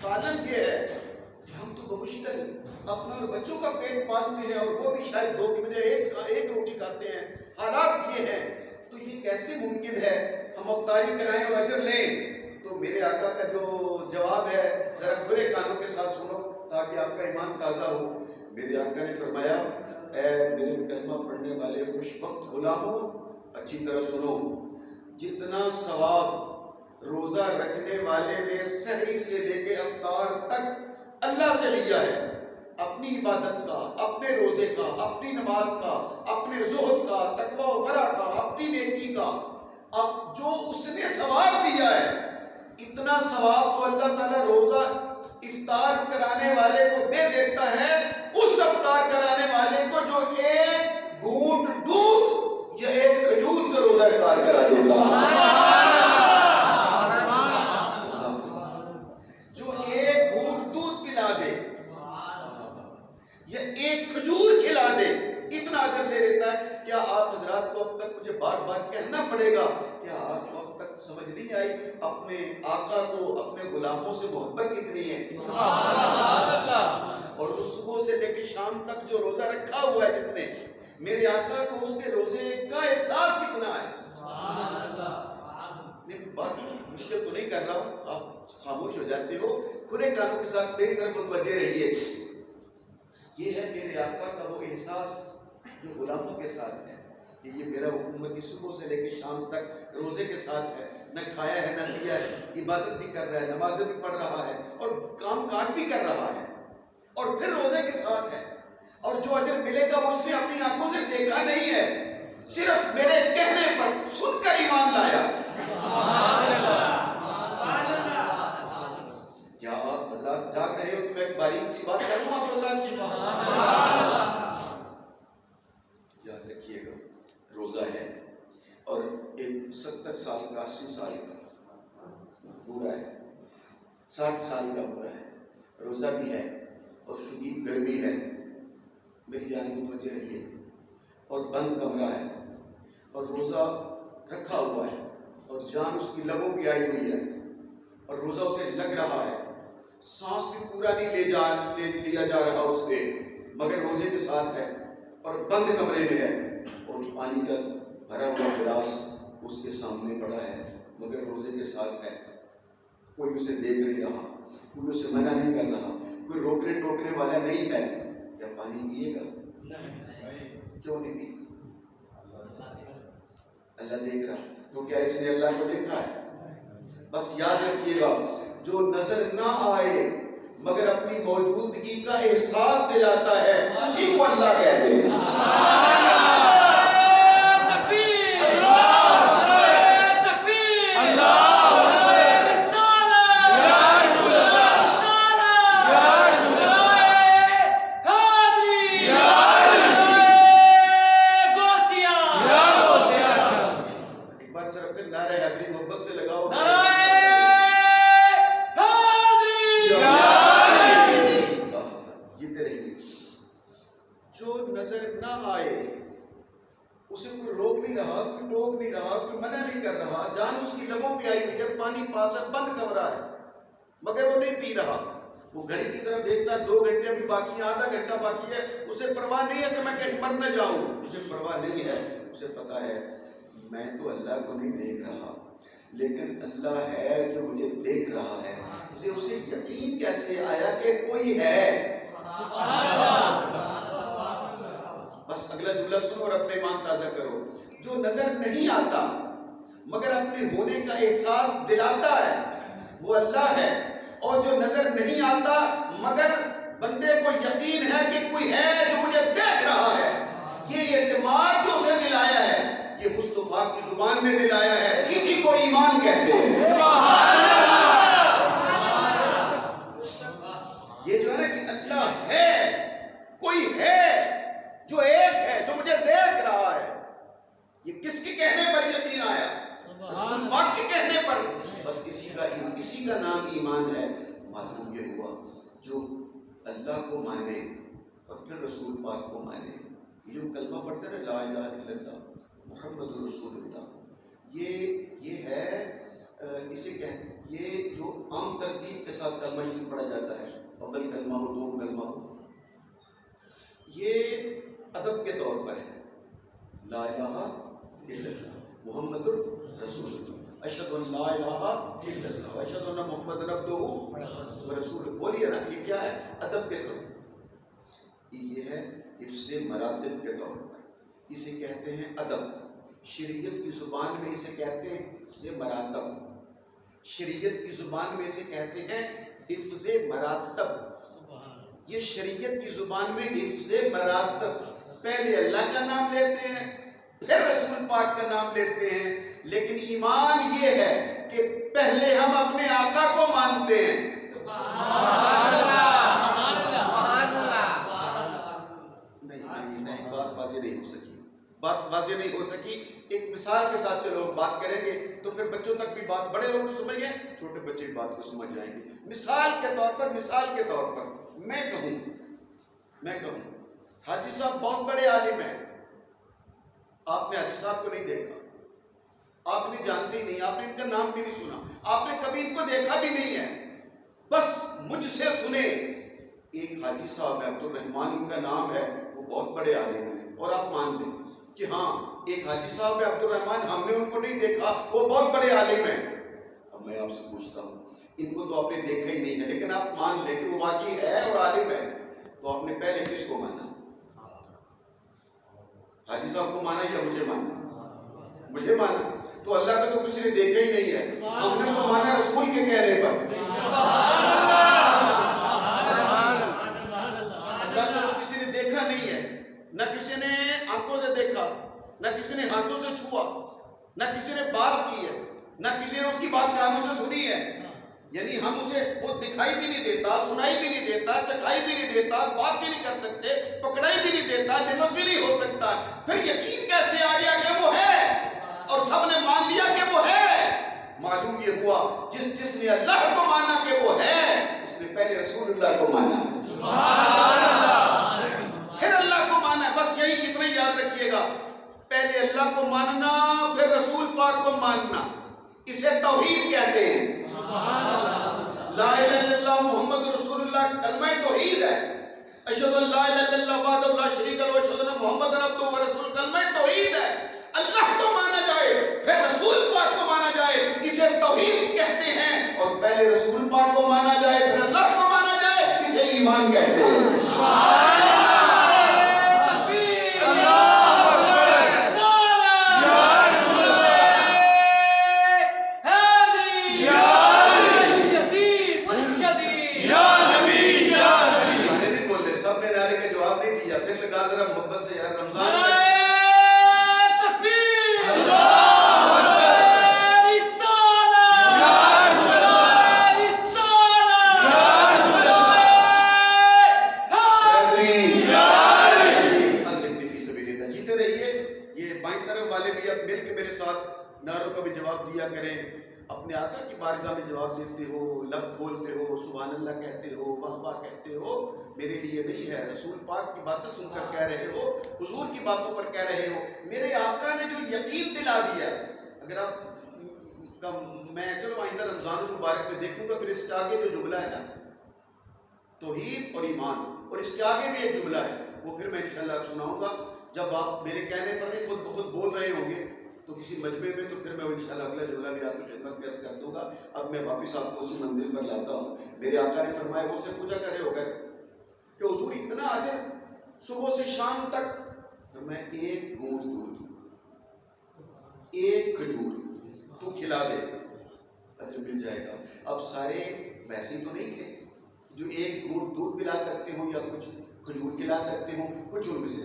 کا عالم یہ ہے کہ ہم تو بمشکل اپنا اور بچوں کا پیٹ پالتے ہیں، اور وہ بھی شاید 2 کی بجائے ایک روٹی کھاتے ہیں، حالات یہ ہیں، تو یہ کیسے ممکن ہے ہم افطاری کرائیں اور اجر لیں؟ تو میرے آقا کا جو جواب ہے ذرا کھلے کانوں کے ساتھ سنو تاکہ آپ کا ایمان تازہ ہو۔ میرے آقا نے فرمایا اے میرے کلمہ پڑھنے والے خوشبخت غلاموں، اچھی طرح سنو، جتنا ثواب روزہ رکھنے والے نے سحری سے لے کے افطار تک اللہ سے لیا ہے، اپنی عبادت کا، اپنے روزے کا، اپنی نماز کا، اپنے زہد کا، تقوی و ورع کا، اپنی نیکی کا، اب جو اس نے ثواب دیا ہے اتنا ثواب تو اللہ تعالیٰ روزہ افطار کرانے والے کو دے دیتا ہے، اس افطار کرانے والے کو جو ایک گھونٹ دودھ یا ایک کھجور سے روزہ افطار کرا دیتا نہیں آئی؟ اپنے آقا کو اپنے غلاموں سے محبت کتنی ہے؟ اور اس صبح سے لے کے شام تک جو روزہ رکھا ہوا ہے جس نے، میرے آقا کو اس کے روزے کا احساس کتنا ہے؟ نہیں، بات مشکل تو نہیں کر رہا ہوں، آپ خاموش ہو جاتے ہو، کھلے کانوں کے ساتھ میری طرف متوجہ رہیے۔ یہ ہے میرے آقا کا وہ احساس جو غلاموں کے ساتھ ہے کہ یہ میرا حکومتی صبح سے لے کے شام تک روزے کے ساتھ ہے، نہ کھایا ہے نہ پیا ہے، عبادت بھی کر رہا ہے، نمازیں بھی پڑھ رہا ہے اور کام کاج بھی کر رہا ہے اور پھر روزے کے ساتھ ہے، اور جو اجر ملے گا وہ اس نے اپنی آنکھوں سے دیکھا نہیں ہے، صرف میرے کہنے پر سن کر ایمان لایا۔ کیا آپ حضرات جاگ رہے ہو؟ میں ایک باریک سی بات کروں آپ حضرات کی؟ یاد رکھیے گا، روزہ ہے اور ایک 70 سال کا 80 سال کا بوڑھا ہے، 60 سال کا بوڑھا ہے، روزہ بھی ہے اور شدید گرمی ہے، میری جانب متوجہ رہیے، اور بند کمرہ ہے اور روزہ رکھا ہوا ہے اور جان اس کی لبوں پہ آئی ہوئی ہے اور روزہ اسے لگ رہا ہے، سانس بھی پورا نہیں لیا جا رہا اس سے، مگر روزے کے ساتھ ہے اور بند کمرے میں ہے اور پانی کا بھرا ہوا گلاس اس کے سامنے پڑا ہے مگر روزے کے ساتھ ہے، کوئی اسے دیکھ نہیں رہا، کوئی اسے منع نہیں کر رہا، کوئی روکنے ٹوکنے والا نہیں ہے۔ کیا پانی پیے گا؟ کیوں نہیں پی؟ اللہ دیکھ رہا، تو کیا اس نے اللہ کو دیکھا ہے؟ بس یاد رکھیے گا، جو نظر نہ آئے مگر اپنی موجودگی کا احساس دلاتا ہے اسی کو اللہ کہتے ہیں۔ لیکن اللہ ہے جو مجھے دیکھ رہا ہے، اسے یقین کیسے آیا کہ کوئی ہے؟ بس اگلا جملہ سنو اور اپنے ایمان تازہ کرو۔ جو نظر نہیں آتا مگر اپنے ہونے کا احساس دلاتا ہے وہ اللہ ہے، اور جو نظر نہیں آتا مگر بندے کو یقین ہے کہ کوئی ہے جو مجھے دیکھ رہا ہے، یہ اعتماد جو اسے دلایا ہے یہ مصطفیٰ کی زبان میں دلایا ہے، اسی کو ایمان کہتے ہیں۔ یہ جو ہے نا کہ اللہ ہے، کوئی ہے جو ایک ہے جو مجھے دیکھ رہا ہے، یہ کس کے کہنے پر یقین آیا؟ رسول پاک کے کہنے پر۔ بس اسی کا نام ایمان ہے۔ معلوم یہ ہوا جو اللہ کو مانے اور پھر رسول پاک کو مانے، یہ جو کلمہ پڑھتے ہیں لا الہ الا اللہ محمد رسول اللہ، یہ ہے یہ جو عام ترتیب کے ساتھ کلمہ شریف پڑھا جاتا ہے، اول کلمہ ہو، دوم کلمہ ہو، یہ ادب کے طور پر ہے۔ لا الہ الا اللہ محمد رسول اللہ، اشہد ان لا الہ الا اللہ اشہد ان محمد عبدہ ورسولہ، بولیے نا، یہ کیا ہے؟ ادب کے طور پر، یہ ہے حفظ مراتب کے طور پر، اسے کہتے ہیں ادب۔ شریعت کی زبان میں اسے کہتے ہیں حفظ مراتب، شریعت کی زبان میں اسے کہتے ہیں حفظ مراتب۔ یہ شریعت کی زبان میں حفظ مراتب، پہلے اللہ کا نام لیتے ہیں پھر رسول پاک کا نام لیتے ہیں، لیکن ایمان یہ ہے کہ پہلے ہم اپنے آقا کو مانتے ہیں۔ نہیں، بات واضح نہیں ہو سکی، ایک مثال کے ساتھ چلو ہم بات کریں گے تو پھر بچوں تک بھی بات، بڑے لوگ تو سمجھ گئے، چھوٹے بچے بھی بات کو سمجھ جائیں گے۔ مثال کے طور پر میں کہوں حاجی صاحب بہت بڑے عالم ہیں، آپ نے حاجی صاحب کو نہیں دیکھا، آپ نے جانتے ہی نہیں، آپ نے ان کا نام بھی نہیں سنا، آپ نے کبھی ان کو دیکھا بھی نہیں ہے، بس مجھ سے سنے۔ ایک حاجی صاحب عبد الرحمان ان کا نام ہے، وہ بہت بڑے عالم ہیں، اور آپ مان لیں کہ ہاں ایک حاجی صاحب عبد الرحمان، ہم نے ان کو نہیں دیکھا، وہ بہت بڑے عالم ہیں۔ اب میں آپ سے پوچھتا ہوں، ان کو تو آپ نے دیکھا ہی نہیں ہے، لیکن آپ مان لیں کہ وہ واقعی ہے اور عالم ہے، تو آپ نے پہلے کس کو مانا؟ حاجی صاحب کو مانا یا مجھے مانا؟ مجھے مانا۔ تو اللہ کا تو کسی نے دیکھا ہی نہیں ہے، ہم نے تو مانا رسول کے کہنے پر۔ اللہ کو تو کسی نے دیکھا نہیں ہے، نہ کسی نے آنکھوں سے دیکھا، نہ کسی نے ہاتھوں سے چھوا، نہ کسی نے بات کی ہے، نہ کسی نے اس کی بات کانوں سے سنی ہے۔ یعنی ہم اسے وہ دکھائی بھی نہیں دیتا، سنائی بھی نہیں دیتا، چکھائی بھی نہیں دیتا، بات بھی نہیں کر سکتے، پکڑائی بھی نہیں دیتا، لمس بھی نہیں ہو سکتا، پھر یقین کیسے آ گیا کہ وہ ہے؟ اور سب نے مان لیا کہ وہ ہے۔ معلوم یہ ہوا جس نے اللہ کو مانا کہ وہ ہے، اس نے پہلے رسول اللہ کو مانا، پھر اللہ کو مانا۔ بس یہی اتنا یاد رکھیے گا، پہلے اللہ کو ماننا، پھر رسول پاک کو ماننا، اسے توحید کہتے ہیں۔ لا الہ الا اللہ محمد رسول اللہ کلمہ توحید ہے۔ اشہد ان لا الہ الا اللہ وحدہ لا شریک لہ واشہد ان محمدًا عبدہ ورسولہ، کلمہ توحید ہے۔ اللہ کو مانا جائے، پھر رسول پاک کو مانا جائے، اسے توحید کہتے ہیں۔ اور پہلے رسول پاک کو مانا جائے، پھر اللہ کو مانا جائے، اسے ایمان کہتے ہیں۔ اپنے آقا کی بارگاہ میں جواب دیتے ہو، لب کھولتے ہو، سبحان اللہ کہتے ہو، واہ واہ کہتے ہو، میرے لیے نہیں ہے، رسول پاک کی باتیں سن کر کہہ رہے ہو، حضور کی باتوں پر کہہ رہے ہو۔ میرے آقا نے جو یقین دلا دیا، اگر آپ میں چلو آئندہ رمضان المبارک میں دیکھوں گا، پھر اس کے آگے جو جملہ ہے نا، توحید اور ایمان، اور اس کے آگے بھی ایک جملہ ہے، وہ پھر میں انشاءاللہ سناؤں گا جب آپ میرے کہنے پر نہیں خود بخود بول رہے ہوں گے تو کسی مجمع میں، تو پھر میں انشاءاللہ اگلا جملہ بھی آپ کی خدمت میں عرض کر دوں گا۔ اب میں واپس آپ کو اسی منزل پر لاتا ہوں۔ میرے آقا نے فرمایا، وہ اس نے پوچھا کرے ہو کر کہ حضور اتنا اجر صبح سے شام تک، فرمایا ایک گھونٹ دودھ، ایک کھجور تو کھلا دے، اجر مل جائے گا۔ اب سارے ویسے تو نہیں تھے جو ایک گھونٹ دودھ پلا سکتے ہوں یا کچھ کھجور کھلا سکتے ہوں، کچھ ان میں سے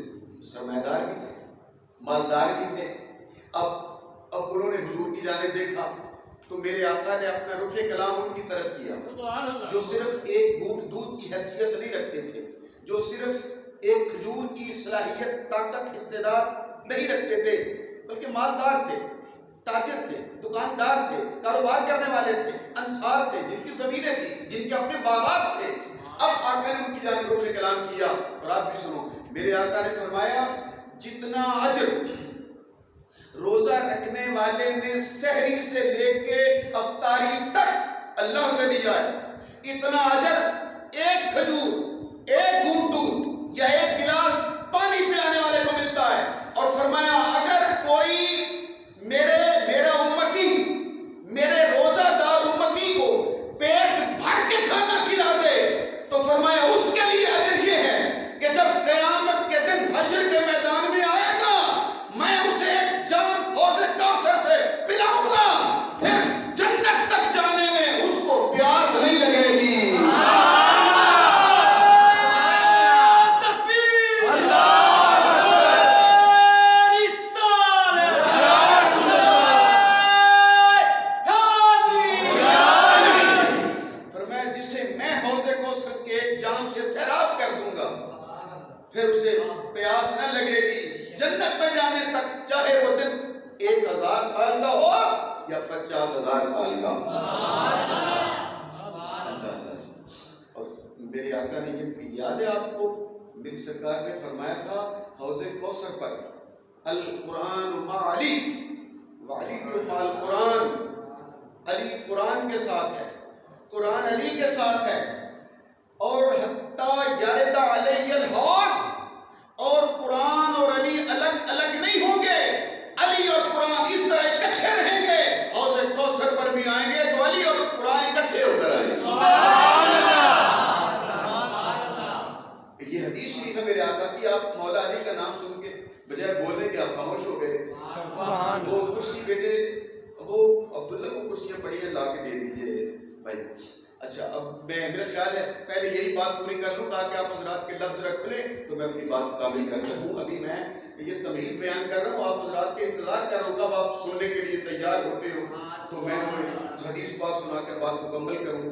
سرمایہ دار بھی تھے، مالدار بھی تھے۔ اب انہوں نے حضور کی جانب دیکھا تو میرے آقا نے اپنا رخ کلام ان کی طرف کیا، جو صرف ایک گھونٹ دودھ کی حیثیت نہیں رکھتے تھے، جو صرف ایک کھجور کی صلاحیت، طاقت، استعداد نہیں رکھتے تھے، بلکہ مالدار تھے، تاجر تھے، دکاندار تھے، کاروبار کرنے والے تھے، انصار تھے، جن کی زمینیں تھیں، جن کے اپنے باغات تھے۔ اب آقا نے ان کی جانب رخ کلام کیا، اور آپ بھی سنو، میرے آقا نے فرمایا جتنا اجر روزہ رکھنے والے نے سحری سے لے کے افطاری تک اللہ سے لیا ہے، اتنا اجر ایک کھجور، ایک گھونٹ دودھ یا ایک گلاس پانی پلانے والے کو ملتا ہے۔ اور فرمایا اگر کوئی میرا امتی، میرے روزہ دار امتی کو پیٹ بھر کے کھانا کھلا دے تو فرمایا اس کے لیے اجر یہ ہے کہ جب قیامت کے دن حشر کے میدان میں آئے گا، میں اسے ایک جام حوض کوثر سے پلاؤں گا، پھر جنت تک جانے میں اس کو پیاس نہیں لگے گی۔ فرمایا جسے میں حوض کوثر کے ایک جام سے سیراب کر دوں گا، پھر اسے پیاس نہ لگے گی جنت میں جانے تک، چاہے وہ دن 1000 سال کا ہو یا 50,000 سال کا۔ اور میرے آقا نے یہ یاد ہے آپ کو، میری سرکار نے فرمایا تھا حوض کوثر پر، القرآن ما علی علی مال قرآن، علی قرآن کے ساتھ ہے، قرآن علی کے ساتھ ہے، اور حتیٰ یارد علیہ الحوض، اور قرآن اور علی الگ الگ نہیں ہوں گے، علی اور قرآن اس طرح اکٹھے رہیں گے، حوض کوثر پر بھی آئیں گے تو علی اور قرآن اکٹھے ہو کر آئیں گے۔ یہ حدیث شریف ہے میرے آقا کی، آپ مولا علی کا نام سن کے بجائے بولنے کے آپ خاموش ہو گئے۔ وہ کرسی بیٹے، وہ عبداللہ کو کرسیاں پڑی ہیں لا کے دے دیجئے بھائی۔ اچھا اب میرا خیال ہے پہلے یہی بات پوری کر لوں تاکہ آپ حضرات کے لفظ رکھ لیں تو میں اپنی بات کامل کر سکوں۔ ابھی میں یہ تمہید بیان کر رہا ہوں، آپ حضرات کے انتظار کر رہا ہوں کب آپ سننے کے لیے تیار ہوتے ہو تو میں حدیث پاک سنا کر بات مکمل کروں۔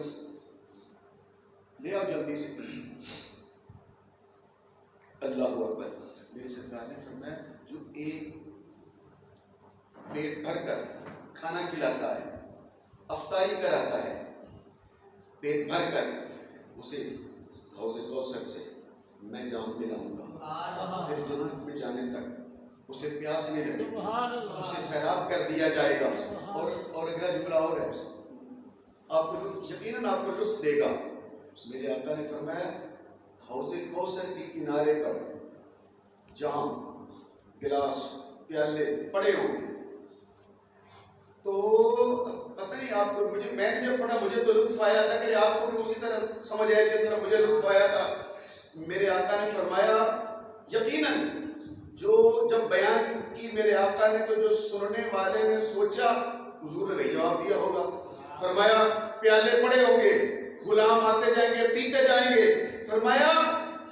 لے آؤ جلدی سے۔ اللہ اکبر۔ میرے سرکار نے فرمایا جو ایک پیٹ بھر کر کھانا کھلاتا ہے، افطاری کراتا ہے، پیٹ بھر کر اسے حوض کوثر سے میں جام پلاؤں گا، پھر جنت میں جانے تک اسے پیاس نہیں لگے گی، اسے سیراب کر دیا جائے گا۔ اور اگلا جملہ اور ہے، آپ کو یقیناً آپ کو لطف دے گا۔ میرے آقا نے فرمایا حوض کوثر کے کنارے پر جام، گلاس، پیالے پڑے ہوں گے۔ تو پتہ نہیں آپ کو، میں نے جب پڑھا مجھے تو لطف آیا تھا کہ آپ کو بھی اسی طرح سمجھ آئے جس طرح مجھے لطف آیا تھا۔ میرے آقا نے فرمایا یقیناً جو جب بیان کی میرے آقا نے تو جو سننے والے نے سوچا، حضور نے وہی جواب دیا ہوگا۔ فرمایا پیالے پڑے ہوں گے، غلام آتے جائیں گے، پیتے جائیں گے۔ فرمایا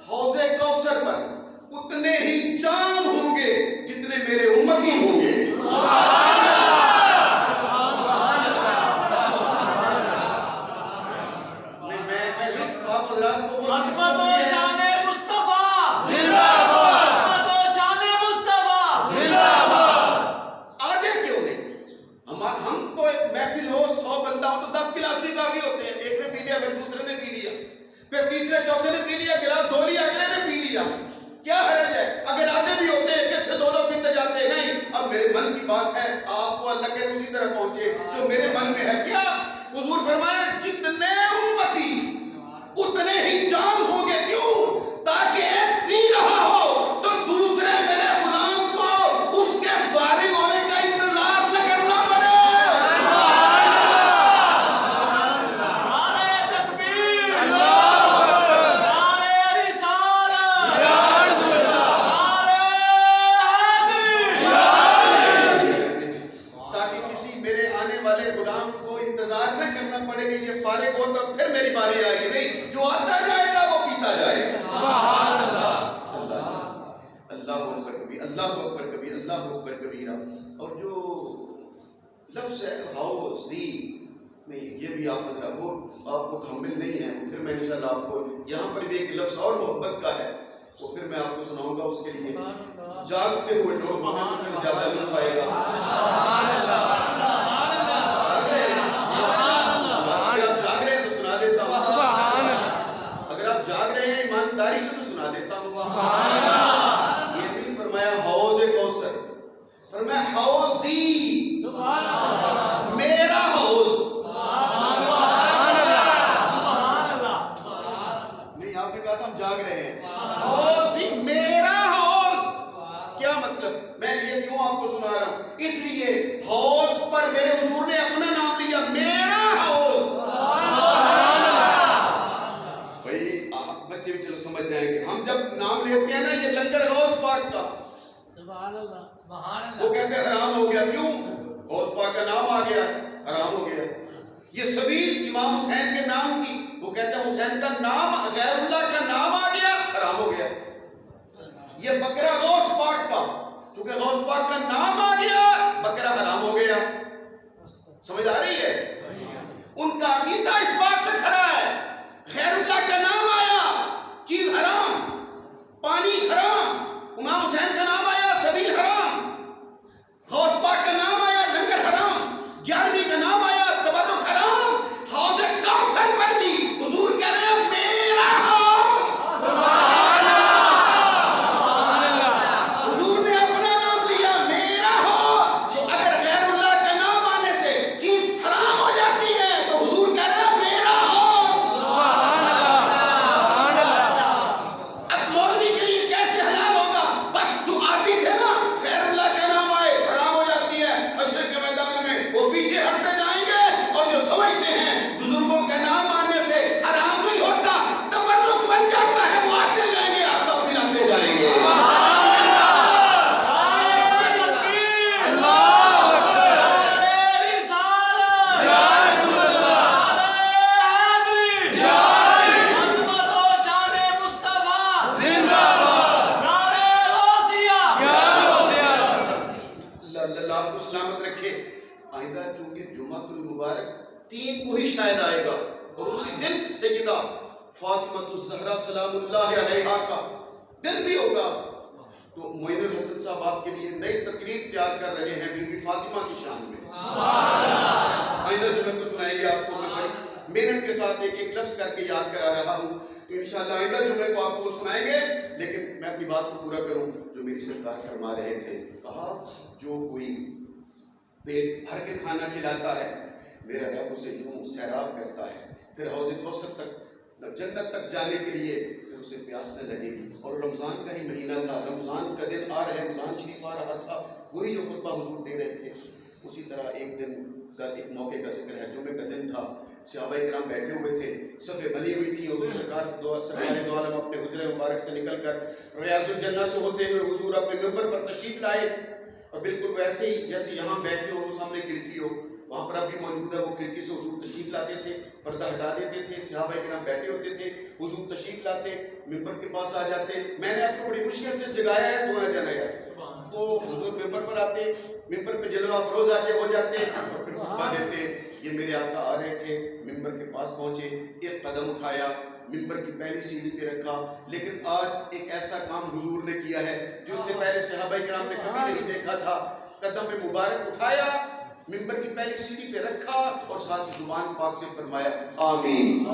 حوض کوثر پر اتنے ہی جام ہوں گے جتنے میرے امتی ہوں گے۔ چوتھے نے پی لیا، گلاس دھو لیا، اگلے نے پی لیا، کیا حرج ہے؟ اگر آدھے بھی ہوتے ایک ایک سے دو دو پیتے جاتے، نہیں، اب میرے من کی بات ہے، آپ کو اللہ کے اسی طرح پہنچے جو میرے من میں ہے۔ کیا حضور فرمایا جتنے امتی اتنے ہی جام ہوں گے، کیوں؟ تاکہ ایک پی رہا ہو تو دوسرے میرے غلام کو اس کے فارغ ہونے کا انتظار نہ کرنا پڑے۔ اور جو لفظ ہے حوضی میں یہ بھی آپ حضرات وہ آپ کو حامل نہیں ہے، پھر میں انشاءاللہ آپ کو یہاں پر بھی ایک لفظ اور محبت کا ہے وہ پھر میں آپ کو سناؤں گا۔ اس کے لیے جاگتے ہوئے لوگ ہوتے ہیں، اس میں زیادہ لطف آئے گا۔ اگر آپ جاگ رہے ہیں تو سنا دیتا ہوں، اگر آپ جاگ رہے ہیں ایمانداری سے تو سنا دیتا ہوں۔ یہ نہیں فرمایا حوض کوثر، فرمایا حوضی، میرا حوض۔ نہیں آپ نے کہا تھا ہم جاگ رہے ہیں، حوضی میرا حوض۔ کیا مطلب؟ میں یہ کیوں آپ کو سنا رہا ہوں؟ اس لیے حوض پر میرے حضور نے اپنا نام لیا، میرا حوض۔ بھائی بچے بھی چلو سمجھ جائیں گے، ہم جب نام لیتے ہیں نا یہ لنگر غوث پاک کا، وہ کہتے ہیں حرام ہو گیا، کیوں؟ غوث پاک کا نام آ گیا، حرام ہو گیا۔ یہ سبیل امام حسین کے نام کی، وہ کہتے ہیں حسین کا نام غیر اللہ کا نام آ گیا، حرام ہو گیا۔ یہ بکرا غوث پاک کا، چونکہ غوث پاک کا نام آ گیا، بکرا حرام ہو گیا۔ سمجھ آ رہی ہے؟ ان کا عقیدہ اس بات پہ کھڑا ہے، غیر اللہ کا نام آیا چیز حرام، پانی حرام، امام حسین کا نام آیا سبیل حرام، غوث پاک کا نام آیا لنگر حرام، 11ویں کا نام آیا تبرک حرام۔ حوض کوثر پر بھی حضور کہہ رہے ہیں میرا حوض۔ حضور نے اپنا نام لیا، میرا حوض۔ تو اگر غیر اللہ شاید آئے گا، اور اسی دن سیدہ فاطمہ الزہرا سلام اللہ علیہا کا دن بھی ہوگا۔ تو معین الحسن صاحب آپ کے لیے نئی تقریب تیار کر رہے ہیں بی بی فاطمہ کی شان میں۔ آئندہ جمعے کو سنائیں گے آپ کو، میں بڑی محنت کے ساتھ ایک ایک لفظ کر کے یاد کرا رہا ہوں، تو انشاءاللہ آئندہ جمعے کو آپ کو سنائیں گے۔ لیکن میں اپنی بات کو پورا کروں جو میری سرکار فرما رہے تھے، کہا جو کوئی پیٹ بھر کے کھانا کھلاتا ہے میرا رب اسے یوں سیراب کرتا ہے، پھر حوض کوثر تک جنت تک جانے کے لیے پھر اسے پیاس نہ لگے گی۔ اور رمضان کا ہی مہینہ تھا، رمضان کا دن آ رہے، رمضان شریف آ رہا تھا، وہی جو خطبہ حضور دے رہے تھے۔ اسی طرح ایک دن کا ایک موقع کا ذکر ہے، جمعے کا دن تھا، صحابہ کرام بیٹھے ہوئے تھے، صفیں بنی ہوئی تھی، حضور سرکار دو عالم اپنے حجرے مبارک سے نکل کر ریاض الجنہ سے ہوتے ہوئے حضور اپنے منبر پر تشریف لائے، اور بالکل ویسے ہی جیسے یہاں بیٹھے ہو، وہ سامنے کھڑکی ہو، وہاں پر اب بھی موجود ہے، وہ کھڑکی سے حضور تشریف لاتے تھے، پردہ ہٹا دیتے تھے، صحابہ کرام بیٹھے ہوتے تھے، حضور تشریف لاتے، منبر کے پاس آ جاتے، میں نے آپ کو بڑی مشکل سے جگایا ہے، سونا جانا ہے، تو حضور منبر پر آتے، منبر پہ جلوہ افروز آتے ہو جاتے اور پھر خطبہ دیتے۔ یہ میرے آقا آ رہے تھے، منبر کے پاس پہنچے، ایک قدم اٹھایا، منبر کی پہلی سیڑھی پہ رکھا، لیکن آج ایک ایسا کام حضور نے کیا ہے جو اس سے پہلے صحابہ کرام نے کبھی نہیں دیکھا تھا۔ قدم میں مبارک اٹھایا، منبر کی پہلی سیڑھی پہ رکھا، اور ساتھ ہی زبان پاک سے فرمایا آمین۔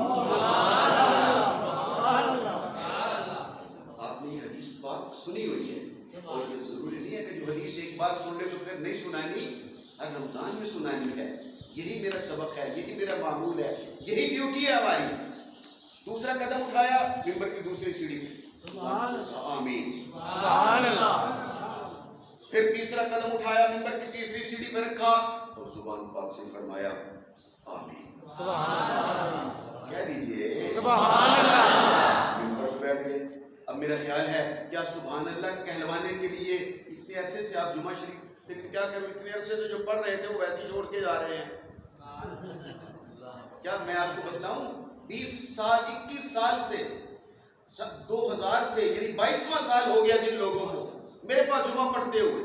آپ نے یہ حدیث پاک سنی ہوئی ہے، اور یہ ضروری نہیں ہے کہ جو حدیث ایک بار سن لے تو پھر نہیں سنانی، ہر رمضان میں سنانی ہے۔ یہی میرا سبق ہے، یہی میرا معمول ہے، یہی ڈیوٹی ہے ہماری۔ دوسرا قدم اٹھایا، منبر کی دوسری سیڑھی پہ آمین۔ پھر تیسرا قدم اٹھایا، منبر کی تیسری سیڑھی پہ رکھا، اور زبان پاک سے فرمایا آمین۔ کہہ دیجئے سبحان اللہ۔ منبر پہ بیٹھ گئے۔ اب میرا خیال ہے کیا سبحان اللہ کہلوانے کے لیے اتنے عرصے سے آپ جمعہ شریف، لیکن کیا کہ اتنے عرصے سے جو پڑھ رہے تھے وہ ویسے ہی چھوڑ کے جا رہے ہیں؟ کیا میں آپ کو بتلاؤں، 20 سال 21 سال سے 2000 سے یعنی 22واں سال ہو گیا جن لوگوں کو میرے پاس جمعہ پڑھتے ہوئے،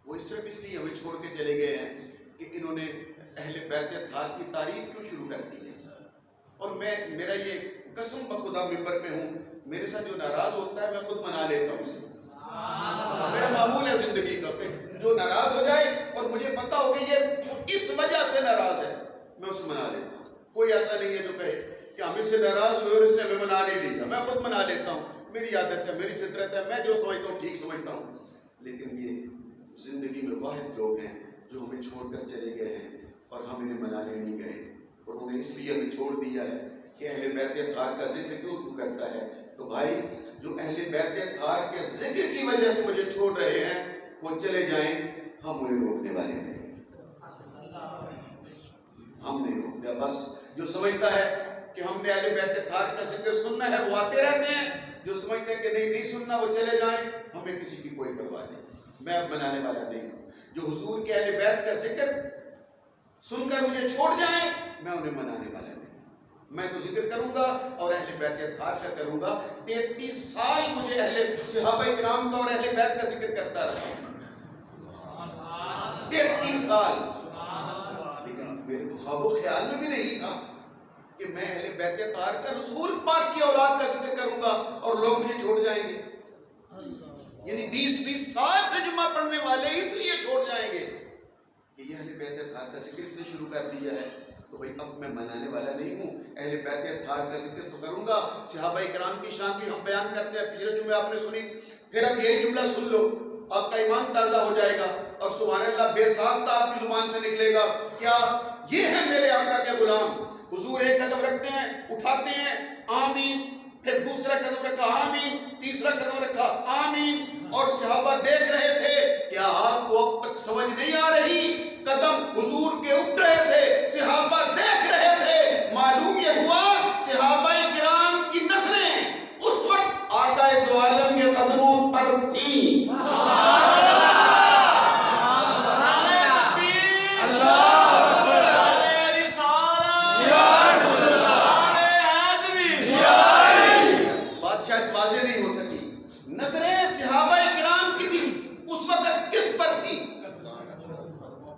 وہ صرف اس لیے ہمیں چھوڑ کے چلے گئے ہیں کہ انہوں نے اہل بیت اطہار کی تعریف کیوں شروع کر دی ہے۔ اور میرا یہ قسم بخدا ممبر پہ ہوں، میرے ساتھ جو ناراض ہوتا ہے میں خود منا لیتا ہوں اسے، میرا معمول ہے زندگی کا، جو ناراض ہو جائے اور مجھے پتا ہو کہ یہ اس وجہ سے ناراض ہے میں اسے منا لیتا ہوں۔ کوئی ایسا نہیں ہے جو کہے کہ ہم اس سے ناراض ہوئے اور اس نے ہمیں منا نہیں لیا، میں خود منا لیتا ہوں، میری عادت ہے، میری فطرت ہے، میں جو سمجھتا ہوں ٹھیک سمجھتا ہوں۔ لیکن یہ زندگی میں واحد لوگ ہیں جو ہمیں چھوڑ کر چلے گئے ہیں اور ہم انہیں منانے نہیں گئے، اور انہوں نے اس لیے ہمیں چھوڑ دیا ہے کہ اہل بیت اطہار کا ذکر کیوں تو کرتا ہے۔ تو بھائی جو اہل بیت اطہار کے ذکر کی وجہ سے مجھے چھوڑ رہے ہیں وہ چلے جائیں، ہم انہیں روکنے والے نہیں، ہم نہیں روکتے۔ بس جو سمجھتا ہے کہ ہم نے اہل بیت اطہار کا ذکر سننا ہے وہ آتے رہتے ہیں، جو سمجھتے ہیں کہ نہیں سننا وہ چلے جائیں، ہمیں کسی کی کوئی پرواہ نہیں، میں اب منانے والا نہیں ہوں۔ جو حضور کے اہل بیت کا ذکر سن کر مجھے چھوڑ جائیں میں انہیں منانے والا نہیں، میں تو ذکر کروں گا اور اہل بیت اطہار کا کروں گا۔ 33 سال مجھے اہل صحابہ کرام کا اور اہل بیت کا ذکر کرتا رہا، 33 سال، لیکن میرے تو خواب و خیال میں بھی نہیں تھا کہ میں اہل بیت اطہار کا رسول پاک کی اولاد کا ذکر کروں گا اور لوگ مجھے چھوڑ جائیں گے۔ یعنی 20 سال سے جمعہ پڑھنے والے اس لیے چھوڑ جائیں گے کہ یہ اہل بیت اطہار کا ذکر اس نے شروع کر دیا ہے، تو بھائی اب میں منانے والا نہیں ہوں، اہل بیت اطہار کا ذکر تو کروں گا۔ صحابہ کرام کی شان بھی ہم بیان کرتے ہیں، پچھلے جمعے آپ نے سنی، پھر اب یہی جملہ سن لو، آپ کا ایمان تازہ ہو جائے گا اور سبحان اللہ بے ساختہ آپ کی زبان سے نکلے گا، کیا یہ ہے میرے آقا کے غلام۔ حضور ایک قدم رکھتے ہیں، اٹھاتے ہیں آمین، پھر دوسرا قدم رکھا آمین، تیسرا قدم رکھا آمین، اور صحابہ دیکھ رہے تھے۔ کیا آپ کو اب تک سمجھ نہیں آ رہی؟ قدم حضور کے اٹھ رہے تھے، صحابہ دیکھ رہے تھے، معلوم یہ ہوا صحابہ کرام کی نسلیں اس وقت آقا دو عالم کے قدموں پر تھیں۔ بات شاید واضح نہیں ہو سکی، نظریں صحابہ کرام کی تھی، اس وقت کس پر تھی؟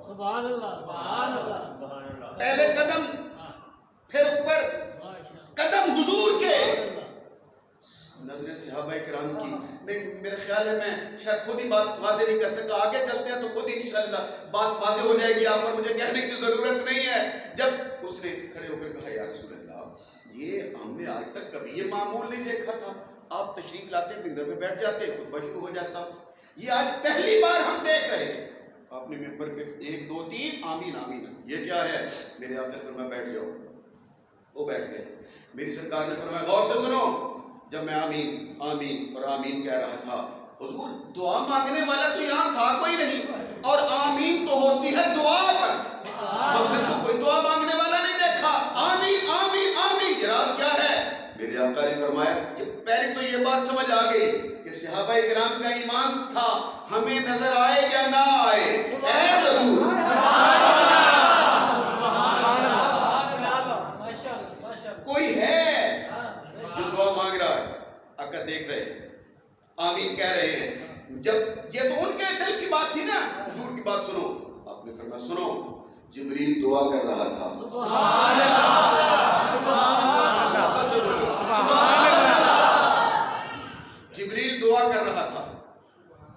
سبحان اللہ، سبحان اللہ۔ پہلے قدم خیال ہے میں شاید خود ہی بات واضح نہیں کر سکا. آگے چلتے ہیں تو خود ہی انشاءاللہ بات واضح ہو جائے گی آپ پر, مجھے کہنے کی ضرورت نہیں ہے. جب اس نے کھڑے ہو کر کہا یا رسول اللہ یہ ہم نے آج تک کبھی یہ معمول نہیں دیکھا تھا, آپ تشریف لاتے ممبر پہ بیٹھ جاتے خطبہ شروع ہو جاتا, یہ آج پہلی بار ہم دیکھ رہے ہیں. آپ نے ممبر پہ 1 2 3 آمین آمین, یہ کیا ہے؟ میرے آقا نے فرمایا بیٹھ جاؤ. وہ بیٹھ گئے. میری سرکار نے فرمایا غور سے سنو. جب میں آمین آمین اور آمین کہہ رہا تھا, حضور دعا مانگنے والا تو یہاں تھا کوئی نہیں, اور آمین تو ہوتی ہے دعا پر. ہم نے تو کوئی دعا مانگنے والا نہیں دیکھا. آمین آمین آمین, یہ راز کیا ہے؟ میرے آقا نے فرمایا کہ پہلے تو یہ بات سمجھ آ گئی کہ صحابہ کرام کا ایمان تھا, ہمیں نظر آئے یا نہ آئے ہے ضرور. کوئی ہے جو دعا مانگ رہا ہے, آقا دیکھ رہے ہیں, آمین کہہ رہے ہیں. جب یہ تو ان کے دل کی بات تھی نا, حضور کی بات سنو. آپ نے فرمایا سنو, جبریل دعا کر رہا تھا. سبحان اللہ سبحان اللہ. جبریل دعا کر رہا تھا,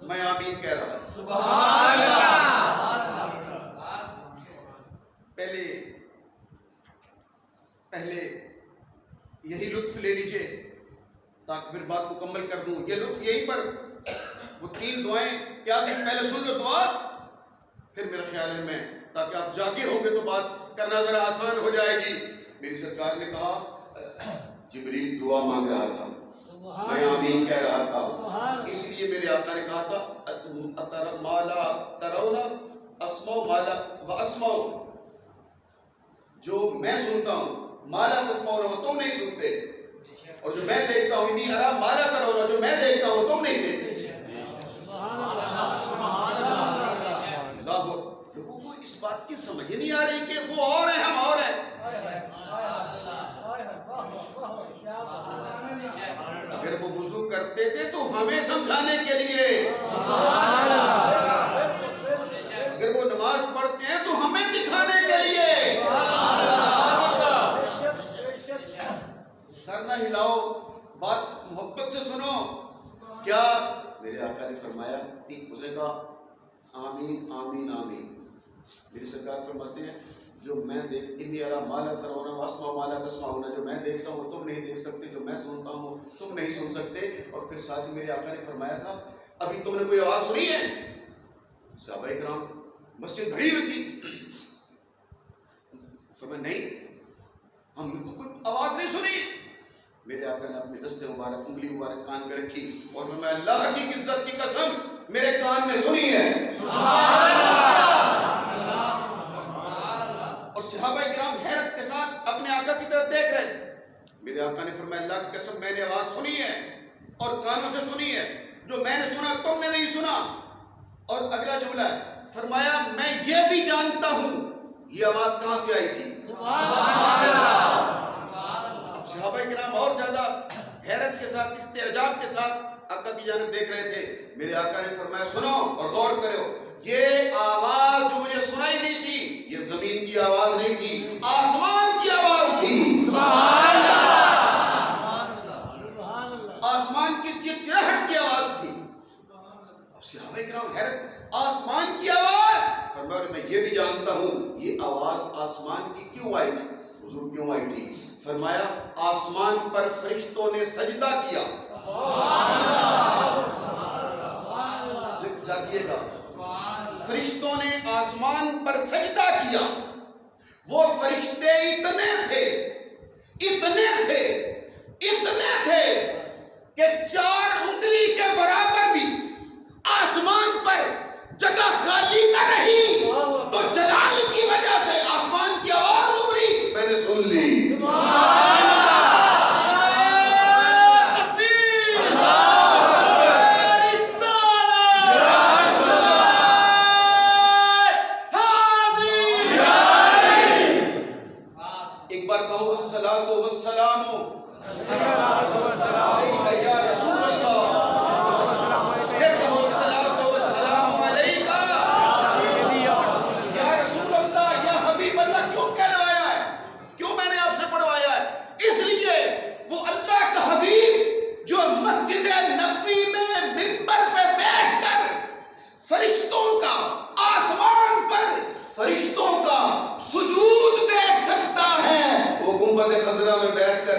میں آمین کہہ رہا تھا. سبحان اللہ. پہلے یہی لطف لے لیجئے تاکہ پھر بات مکمل کر دوں. یہ لطف یہیں پر, وہ 3 دعائیں کیا تھی, پہلے سن لو دعا, پھر میرا خیال ہے میں تاکہ آپ جاگے ہوں گے تو بات کرنا ذرا آسان ہو جائے گی. میری سرکار نے کہا جبریل دعا مانگ رہا تھا, میں آمین کہہ رہا تھا. اس لیے میرے آقا نے کہا تھا مالا ترونا اسماء مالا و اسماء, جو میں سنتا ہوں مالا تسمعون تم نہیں سنتے, اور جو میں دیکھتا ہوں انی ارا مالا ترونا, جو میں دیکھتا ہوں تم نہیں دیکھتے. اللہ, لوگوں کو اس بات کی سمجھ نہیں آ رہی کہ وہ اور ہیں ہم اور ہیں. اگر وہ وضو کرتے تھے تو ہمیں سمجھانے کے لیے, اگر وہ نماز پڑھتے ہیں تو ہمیں دکھانے کے لیے. سر نہ ہلاؤ, بات محبت سے سنو. کیا میرے آقا نے فرمایا, اس نے کہا آمین آمین آمین. میری سرکار فرماتے ہیں جو میں دیکھ انی ارا مالا ترونا واسمع مالا تسمعون, جو میں دیکھتا ہوں تم نہیں دیکھ سکتے, جو میں سنتا ہوں تم نہیں سن سکتے. اور پھر ساتھ ہی میرے آقا نے فرمایا تھا ابھی تم نے کوئی آواز سنی ہے؟ صحابہ کرام مسجد بھری ہوئی تھی. فرمایا نہیں, ہم نے تو کوئی آواز نہیں سنی. میرے آقا نے اپنے دستے مبارک انگلی مبارک کان پہ رکھی اور میں اللہ کی عزت کی قسم میرے کان نے سنی ہے. سبحان اللہ. اور صحابہ کرام حیرت کے ساتھ اپنے آقا کی طرف دیکھ رہے تھے. میرے آقا نے فرمایا اللہ کی قسم میں نے آواز سنی ہے اور کانوں سے سنی ہے, جو میں نے سنا تم نے نہیں سنا. اور اگلا جملہ ہے, فرمایا میں یہ بھی جانتا ہوں یہ آواز کہاں سے آئی تھی. سبحان اللہ. صحابہ کرام اور زیادہ حیرت کے ساتھ استعجاب کے ساتھ آقا کی جانب دیکھ رہے تھے. میرے آقا نے فرمایا سنو اور غور کرو, یہ آواز جو مجھے سنائی دی تھی یہ زمین کی آواز نہیں تھی, آسمان کی آواز تھی. سبحان اللہ. آسمان کی چرچراہٹ کی آواز تھی. اب صحابہ کرام حیرت, آسمان کی آواز. فرمایا میں یہ بھی جانتا ہوں یہ آواز آسمان کی کیوں آئی تھی. حضور کیوں آئی تھی؟ فرمایا آسمان پر فرشتوں نے سجدہ کیا. جاگیے گا, فرشتوں نے آسمان پر سجدہ کیا. وہ فرشتے اتنے تھے کہ 4 انگلی کے برابر بھی آسمان پر جگہ خالی نہ رہی, تو جلال کی وجہ سے آسمان کی آواز ابھری, میں نے سن لی. ایک بار کہو الصلاۃ والسلام علیک یا رسول اللہ. پھر کہو الصلاۃ والسلام علیک یا رسول اللہ, یا حبیب اللہ. کیوں کہلوایا ہے, کیوں میں نے آپ سے پڑھوایا ہے؟ اس لیے وہ اللہ کا حبیب جو مسجد نبوی میں منبر پہ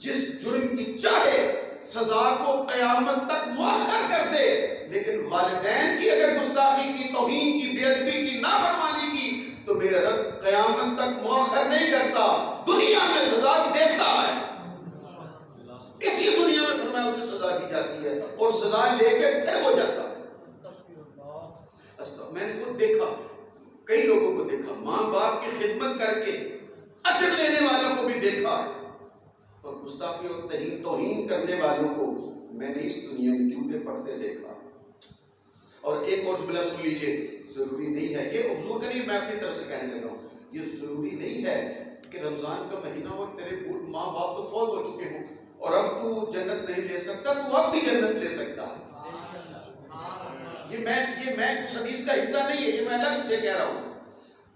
جس جرم کی چاہے سزا کو قیامت تک مؤخر کر دے، لیکن والدین کی اگر گستاخی کی، توہین کی، بے ادبی کی، نافرمانی کی، تو میرا رب قیامت تک مؤخر نہیں کرتا، دنیا میں سزا دیتا ہے۔ اسی دنیا میں فرمایا اسے سزا دی جاتی ہے اور سزا لے کے پھر ہو جاتا ہے۔ میں نے خود دیکھا، کئی لوگوں کو دیکھا، ماں باپ کی خدمت کر کے اجر لینے والوں کو بھی دیکھا ہے، اور گستاخی اور توہین کرنے والوں کو میں نے اس دنیا میں جوتے پڑھتے دیکھا۔ اور ایک اور جملہ سن لیجئے، ضروری نہیں ہے، یہ حضور کا نہیں، میں اپنی طرف سے کہنے لگا ہوں، یہ ضروری نہیں ہے کہ رمضان کا مہینہ اور تیرے ماں باپ تو فوت ہو چکے ہوں اور اب تو جنت نہیں لے سکتا، تو اب بھی جنت لے سکتا ہے۔ یہ میں اس حدیث کا حصہ نہیں ہے، یہ میں الگ سے کہہ رہا ہوں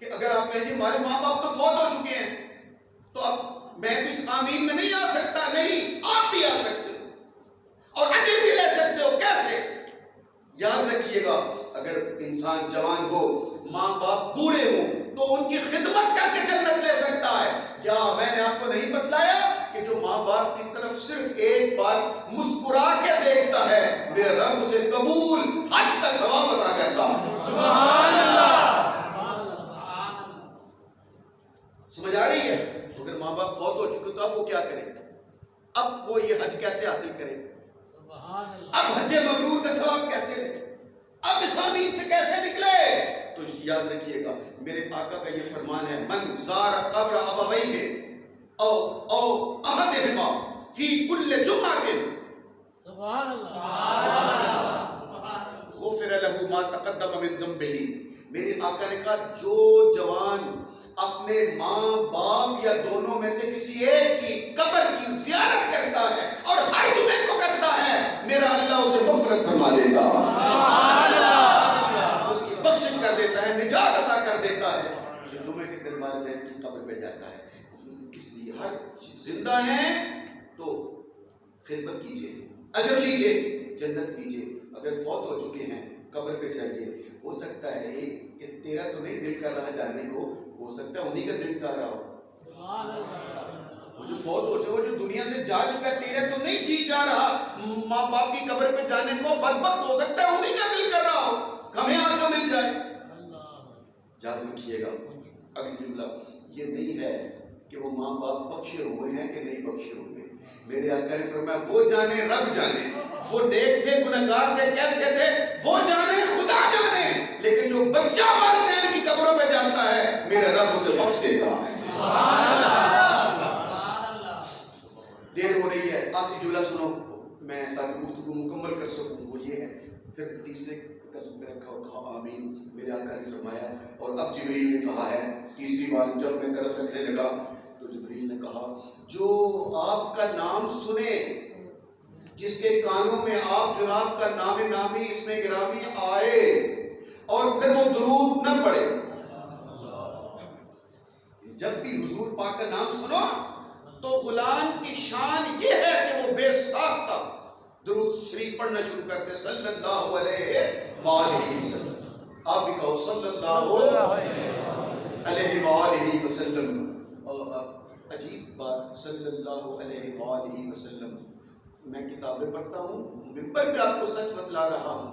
کہ اگر آپ کہیں گے ہمارے ماں باپ تو فوت ہو چکے ہیں تو اب میں تو اس آمین میں نہیں آ سکتا، نہیں، آپ بھی آ سکتے ہو اور اجر بھی لے سکتے ہو۔ کیسے؟ یاد رکھیے گا، اگر انسان جوان ہو، ماں باپ بوڑھے ہوں، تو ان کی خدمت کر کے جنت لے سکتا ہے۔ کیا میں نے آپ کو نہیں بتلایا کہ جو ماں باپ کی طرف صرف ایک بار مسکرا کے دیکھتا ہے، میرا رب اسے قبول حج کا ثواب عطا کرتا ہے۔ سبحان اللہ! سمجھ آ رہی ہے؟ اگر ماں باپ فوت ہو چکے تو اب وہ کیا کریں؟ اب وہ یہ حج کیسے حاصل کریں؟ اب حج مبرور کا ثواب کیسے لیں؟ اب اس آمین سے کیسے نکلے؟ تو یاد رکھیے گا، میرے آقا کا یہ فرمان ہے، من زار قبر ابویہ او احدہما فی کل جمعۃ سبحان اللہ غفر لہ ما تقدم من ذنبہ۔ میرے آقا نے کہا جو جوان اپنے ماں باپ یا دونوں میں سے کسی ایک کی قبر کی زیارت کرتا ہے اور ہر جمعے کو کرتا ہے، میرا اللہ اسے مغفرت فرما دیتا ہے، اس کی بخشش کر دیتا ہے، نجات عطا کر دیتا ہے۔ جو جمعے کے دن والدین کی قبر پہ جاتا ہے، اس لیے ہر زندہ ہیں تو خدمت کیجئے، اجر لیجئے، جنت لیجئے۔ اگر فوت ہو چکے ہیں قبر پہ جائیے، ہو سکتا ہے کہ تیرا تو نہیں دل کر رہا جانے کو، ہو سکتا ہے انہی کا دل کر رہا ہو۔ وہ جو فوت ہو چکے، وہ جو دنیا سے جا چکا ہے، تیرے تو نہیں جی جا رہا ماں باپ کی قبر پہ جانے کو، بدبخت ہو سکتا ہے انہی کا دل کر رہا ہو، ہمیں آقا مل جائے۔ یاد رکھیے گا، اگلی جملہ یہ نہیں ہے کہ وہ ماں باپ بخشے ہوئے ہیں کہ نہیں بخشے ہوئے، میرے آقا نے فرمایا وہ جانے رب جانے، وہ نیک تھے گنہگار تھے کیسے تھے وہ جانے خدا جانے، لیکن جو بچہ والدین کی قبروں پہ جاتا ہے میرا رب اسے بخش دیتا ہے۔ دیر ہو رہی ہے، آخری جملہ سنو میں تاکہ گفتگو مکمل کر سکوں، وہ یہ ہے، پھر تیسرے قدم پہ رکھا اور کہا آمین، میرے آقا نے فرمایا۔ اور اب جبریل نے کہا ہے، تیسری بار جب میں قدم رکھنے لگا تو جبریل نے کہا جو آپ کا نام سنے، جس کے کانوں میں آپ جناب کا نام نامی اس میں گرامی آئے اور پھر وہ درود نہ پڑے، جب بھی حضور پاک کا نام سنو تو غلام کی شان یہ ہے کہ وہ بے ساختہ درود شریف پڑھنا شروع کر دے، صلی اللہ علیہ وآلہ وسلم۔ آپ بھی کہو صلی اللہ علیہ وآلہ وسلم۔ اور عجیب بات، صلی اللہ علیہ وآلہ وسلم، میں کتابیں پڑھتا ہوں، ممبر پہ آپ کو سچ بتلا رہا ہوں،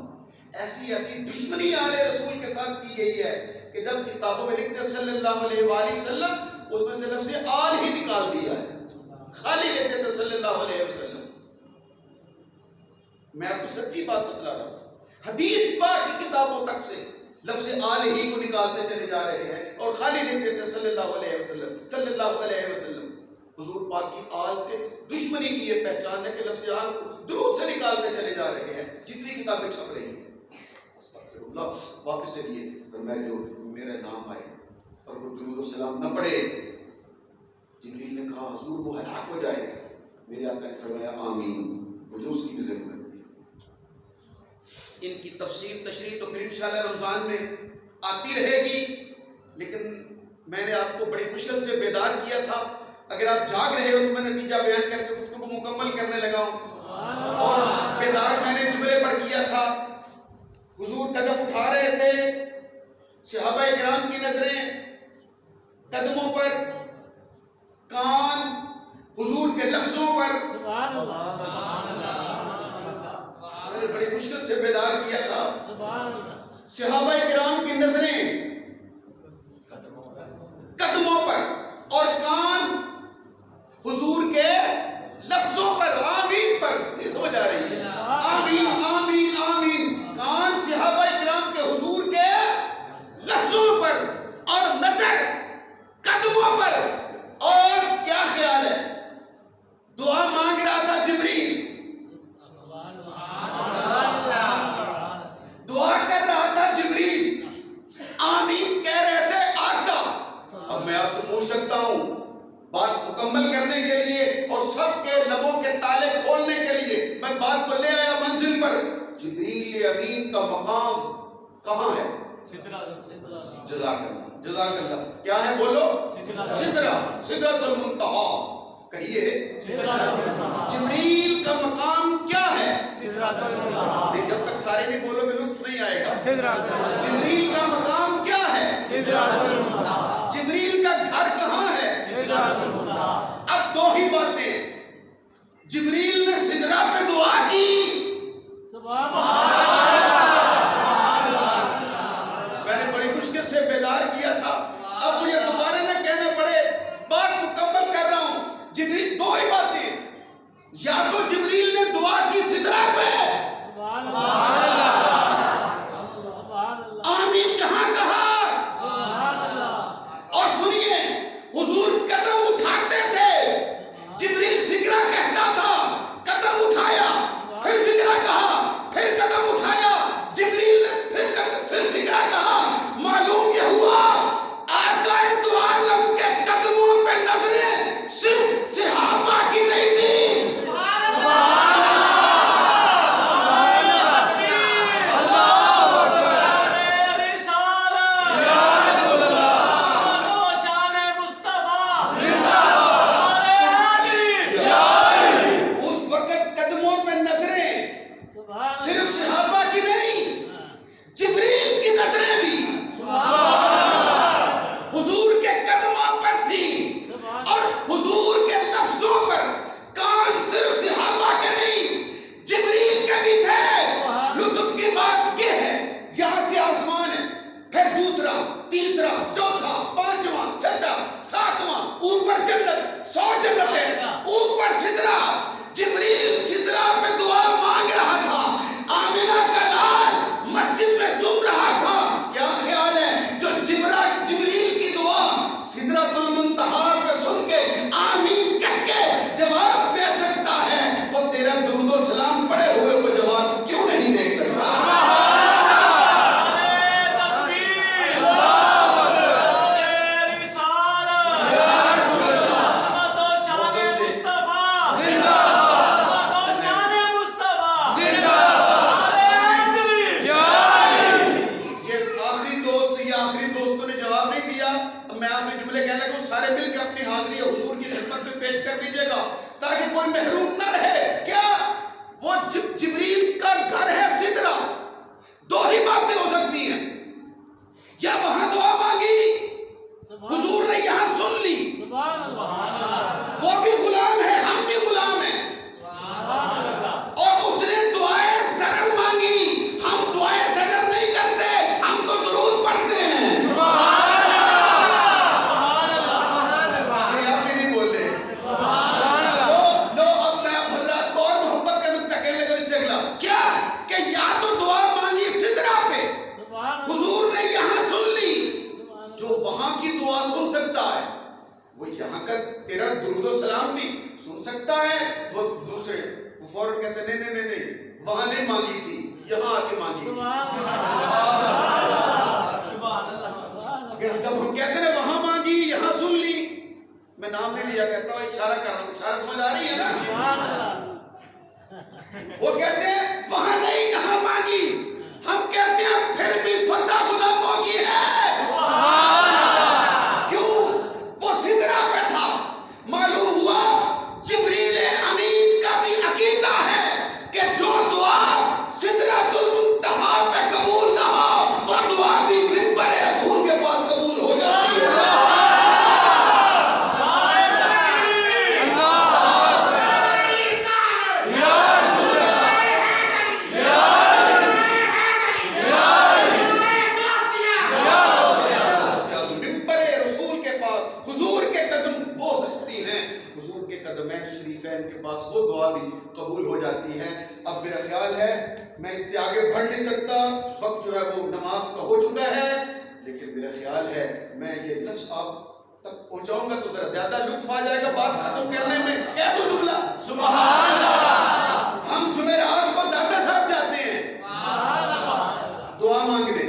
ایسی دشمنی آل رسول کے ساتھ کی گئی ہے کہ جب کتابوں میں لکھتے صلی اللہ علیہ وآلہ وسلم، اس میں سے لفظ آل ہی نکال دیا ہے، خالی لکھتے تھے صلی اللہ علیہ وسلم۔ میں آپ کو سچی بات بتلا رہا ہوں، حدیث پاک کی کتابوں تک سے لفظ آل ہی کو نکالتے چلے جا رہے ہیں اور خالی لکھتے تھے صلی اللہ علیہ وسلم، صلی اللہ علیہ وسلم۔ حضور پاک کی آل سے دشمنی کی یہ پہچان ہے کہ لفظ آل کو درود سے نکالتے چلے جا رہے ہیں، جتنی کتابیں چھپ رہی ہیں۔ استغفر اللہ، واپس چلیے، فرمایا جو میرا نام آئے اور وہ درود و سلام نہ پڑھے، جبریل نے کہا حضور وہ ہلاک ہو جائے گا، میرے آقا نے فرمایا آمین، مجھے اس کی بھی ضرورت ہے۔ ان کی تفسیر تشریح تو پھر انشاءاللہ رمضان میں آتی رہے گی، لیکن میں نے آپ کو بڑی مشکل سے بیدار کیا تھا، اگر آپ جاگ رہے ہو تو میں نتیجہ بیان کر کے گفتگو مکمل کرنے لگا ہوں، اور بیدار میں نے جملے پر کیا تھا، حضور قدم اٹھا رہے تھے، صحابہ کرام کی نظریں قدموں پر، کان حضور کے لفظوں پر میں نے بڑی مشکل سے بیدار کیا تھا. صحابہ کرام کی نظریں قدموں پر اور کان حضور کے لفظوں پر، آمین پر. نہیں سمجھ آ رہی ہے؟ آمین آمین آمین. کان صحابہ کرام کے حضور کے لفظوں پر اور نظر قدموں پر. اور کیا خیال ہے؟ دعا مانگ رہا تھا جبریل، دعا کر رہا تھا جبریل، آمین کہہ رہے تھے آقا. اب میں آپ سے پوچھ سکتا ہوں بات مکمل کرنے کے لیے اور سب کے لبوں کے تالے کھولنے کے لیے میں بات کو لے آیا منزل پر. جبریل امین کا مقام کہاں ہے؟ جزاک اللہ جزاک اللہ. کیا ہے بولو؟ سدرۃ المنتہا. کہیے جبریل کا مقام کیا ہے؟ نہیں، جب تک سارے نہیں بولو گے لطف نہیں آئے گا. جبریل کا مقام کیا ہے؟ جبریل کا گھر کہاں ہے؟ اب دو ہی باتیں. جبریل نے سدرہ پہ دعا کی. میں نے بڑی مشکل سے بیدار کیا تھا. اب مجھے دوبارہ نہ کہنا پڑے، بات مکمل کر رہا ہوں. جبریل دو ہی باتیں، یا تو جبریل نے دعا کی سدرہ پہ، آمین کہاں کہا، اور سنیے حضور قدم اٹھاتے تھے. جبریل سدرہ کہتا تھا، قدم اٹھایا، پھر سدرہ کہا، پھر قدم اٹھایا. جبریل نے پھر سدرہ کہا. معلوم یہ ہوا آقا دو عالم کے قدموں پہ نظریں صرف صحابہ کی نہیں تھی. صرف صحابہ کی نہیں، جبریل کی نظریں بھی حضور کے قدموں پر تھی اور حضور کے لفظوں پر. کان صرف صحابہ کے نہیں، جبریل کے بھی تھے. لطف کی بات یہ ہے، یہاں سے آسمان ہے، پھر دوسرا، تیسرا، چوتھا، پانچواں، چھٹا، ساتواں، اوپر جنت، 100 جنتیں، اوپر سدرہ. جبریل سدرہ پہ دعا مانگ رہا تھا. آمینہ کا لال مسجد میں سن رہا تھا. کیا خیال ہے جو جبریل کی دعا سدرۃ المنتہا پہ سن کے آمین کہہ کے جواب دے سکتا ہے، وہ تیرا درود و سلام پڑے ہوئے وہ جواب کیوں نہیں دے سکتا؟ تاکہ کوئی محروم نہ رہے. کیا وہ جبریل کا گھر ہے سدرہ؟ دو ہی باتیں ہو سکتی ہیں، یا وہاں دعا مانگی، حضور نے یہاں سن لی. وہ بھی غلام ہے، ہم بھی غلام ہیں. اور اس نے دعائیں زرر مانگی. ہم دعائیں زرر نہیں کرتے، ہم تو درود پڑھتے ہیں. تیرا درود و سلام بھی سن سکتا ہے. وہ دوسرے وہ فوراً کہتے ہیں نہیں وہاں نہیں مانگی تھی، یہاں آ کے مانگی تھی. جب ہم کہتے ہیں وہاں مانگی یہاں سن لی، میں نام نہیں لیا کہتا ہوں، اشارہ کر رہا ہوں. اشارہ سمجھ آ رہی ہے نا؟ وہ کہتے ہیں وہاں نہیں یہاں مانگی. ہم کہتے ہیں پھر بھی فتح خدا موقع ہے. سدرہ پہ تھا. معلوم ہوا جبریل امین کا بھی عقیدہ ہے کہ جو دعا سدرۃ المنتہا پہ قبول نہ ہو، وہ دعا بھی منبر رسول کے پاس قبول ہو جاتی ہے. قدمین شریفین کے پاس وہ دعا بھی قبول ہو جاتی ہے. اب میرا خیال ہے میں اس سے آگے بڑھ نہیں سکتا، وقت جو ہے وہ نماز کا ہو چکا ہے، لیکن میرا خیال ہے میں یہ لفظ آپ تک پہنچاؤں گا تو ذرا زیادہ لطف آ جائے گا بات ختم کرنے میں. کہہ دو جملہ سبحان اللہ. ہم جمعرات کو دادا صاحب جاتے ہیں دعا مانگنے،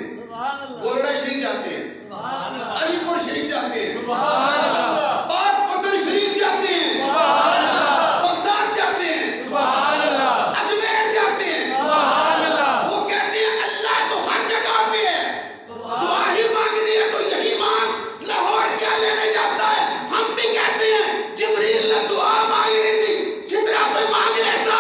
بورڈا شریف جاتے ہیں، علی پور شریف جاتے ہیں، پاک پتن شریف جاتے ہیں، بغداد جاتے ہیں، اجمیر جاتے ہیں. وہ کہتے ہیں اللہ تو ہر جگہ پہ ہے، دعا ہی مانگنی ہے تو یہی مانگ. لاہور کیا لینے جاتا ہے؟ ہم بھی کہتے ہیں جبریل نے دعا مانگنی تھی سدرا پہ مانگ لیتا.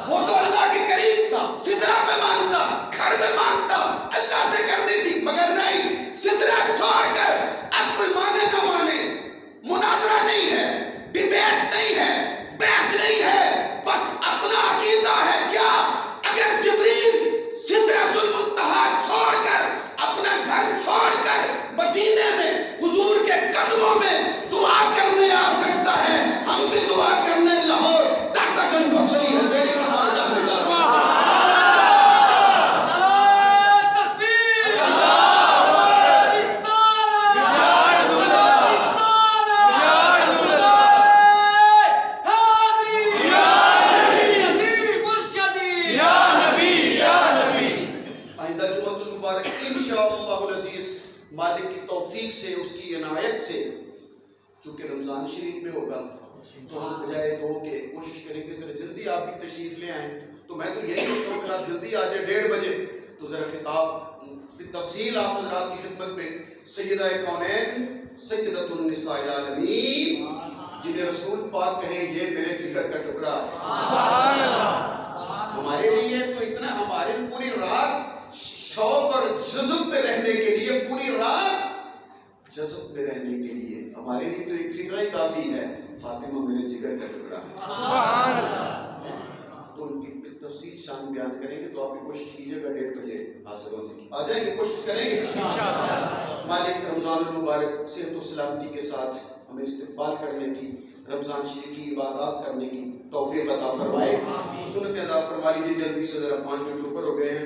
وہ تو اللہ کے قریب تھا، سدرا پہ مانگتا، گھر میں مانگتا، اللہ سے کرنی تھی، مگر نہیں، سدرا چھوڑ کر اب کوئی مانے نہ مانے، مناظرہ نہیں ہے، ڈیبیٹ نہیں ہے، بحث نہیں ہے، بس اپنا عقیدہ ہے. کیا اگر جبریل سدرۃ المنتہا چھوڑ کر اپنا گھر چھوڑ کر مدینے میں حضور کے قدموں میں دعا کرنے آ سکتا ہے، ہم بھی دعا کرنے لاہور داتا گنج بخشی ہے میری بارگاہ میں جا رہے ہیں. آئندہ جمعۃ المبارک انشاءاللہ العزیز مالک کی توفیق سے، اس کی عنایت سے، چونکہ رمضان شریف میں ہوگا تو ہم بجائے دو کے کوشش کریں کہ ذرا جلدی آپ بھی تشریف لے آئیں. تو میں تو یہی ہوتا ہوں کہ آپ جلدی آ جائیں 1:30 بجے، تو ذرا خطاب تفصیل آپ حضرات کی خدمت میں. سیدہ کونین سیدۃ النساء العالمین جنہیں رسول پاک کہے یہ میرے جگر کا ٹکڑا ہے. ہمارے لیے تو اتنا، ہمارے پوری رات شوق اور جذب میں رہنے کے لیے، پوری رات جذب میں رہنے کے لیے ہمارے لیے تو ایک فکرہ ہی کافی ہے، فاطمہ میرے جگر کا ٹکڑا ہے. تو ان کی تفصیل شان بیان کریں گے، تو آپ بھی کوشش کیجیے گا 1:30 بجے حاضر ہونے کی. آ جائیں گے، کوشش کریں گے مالک رمضان المبارک صحت و سلامتی کے ساتھ ہمیں استقبال کرنے کی، رمضان شریف کی عبادات کرنے کی توفیق عطا فرمائے. سنت ادا فرما لیجیے جلدی سے، ذرا 5 منٹ اوپر ہو گئے ہیں.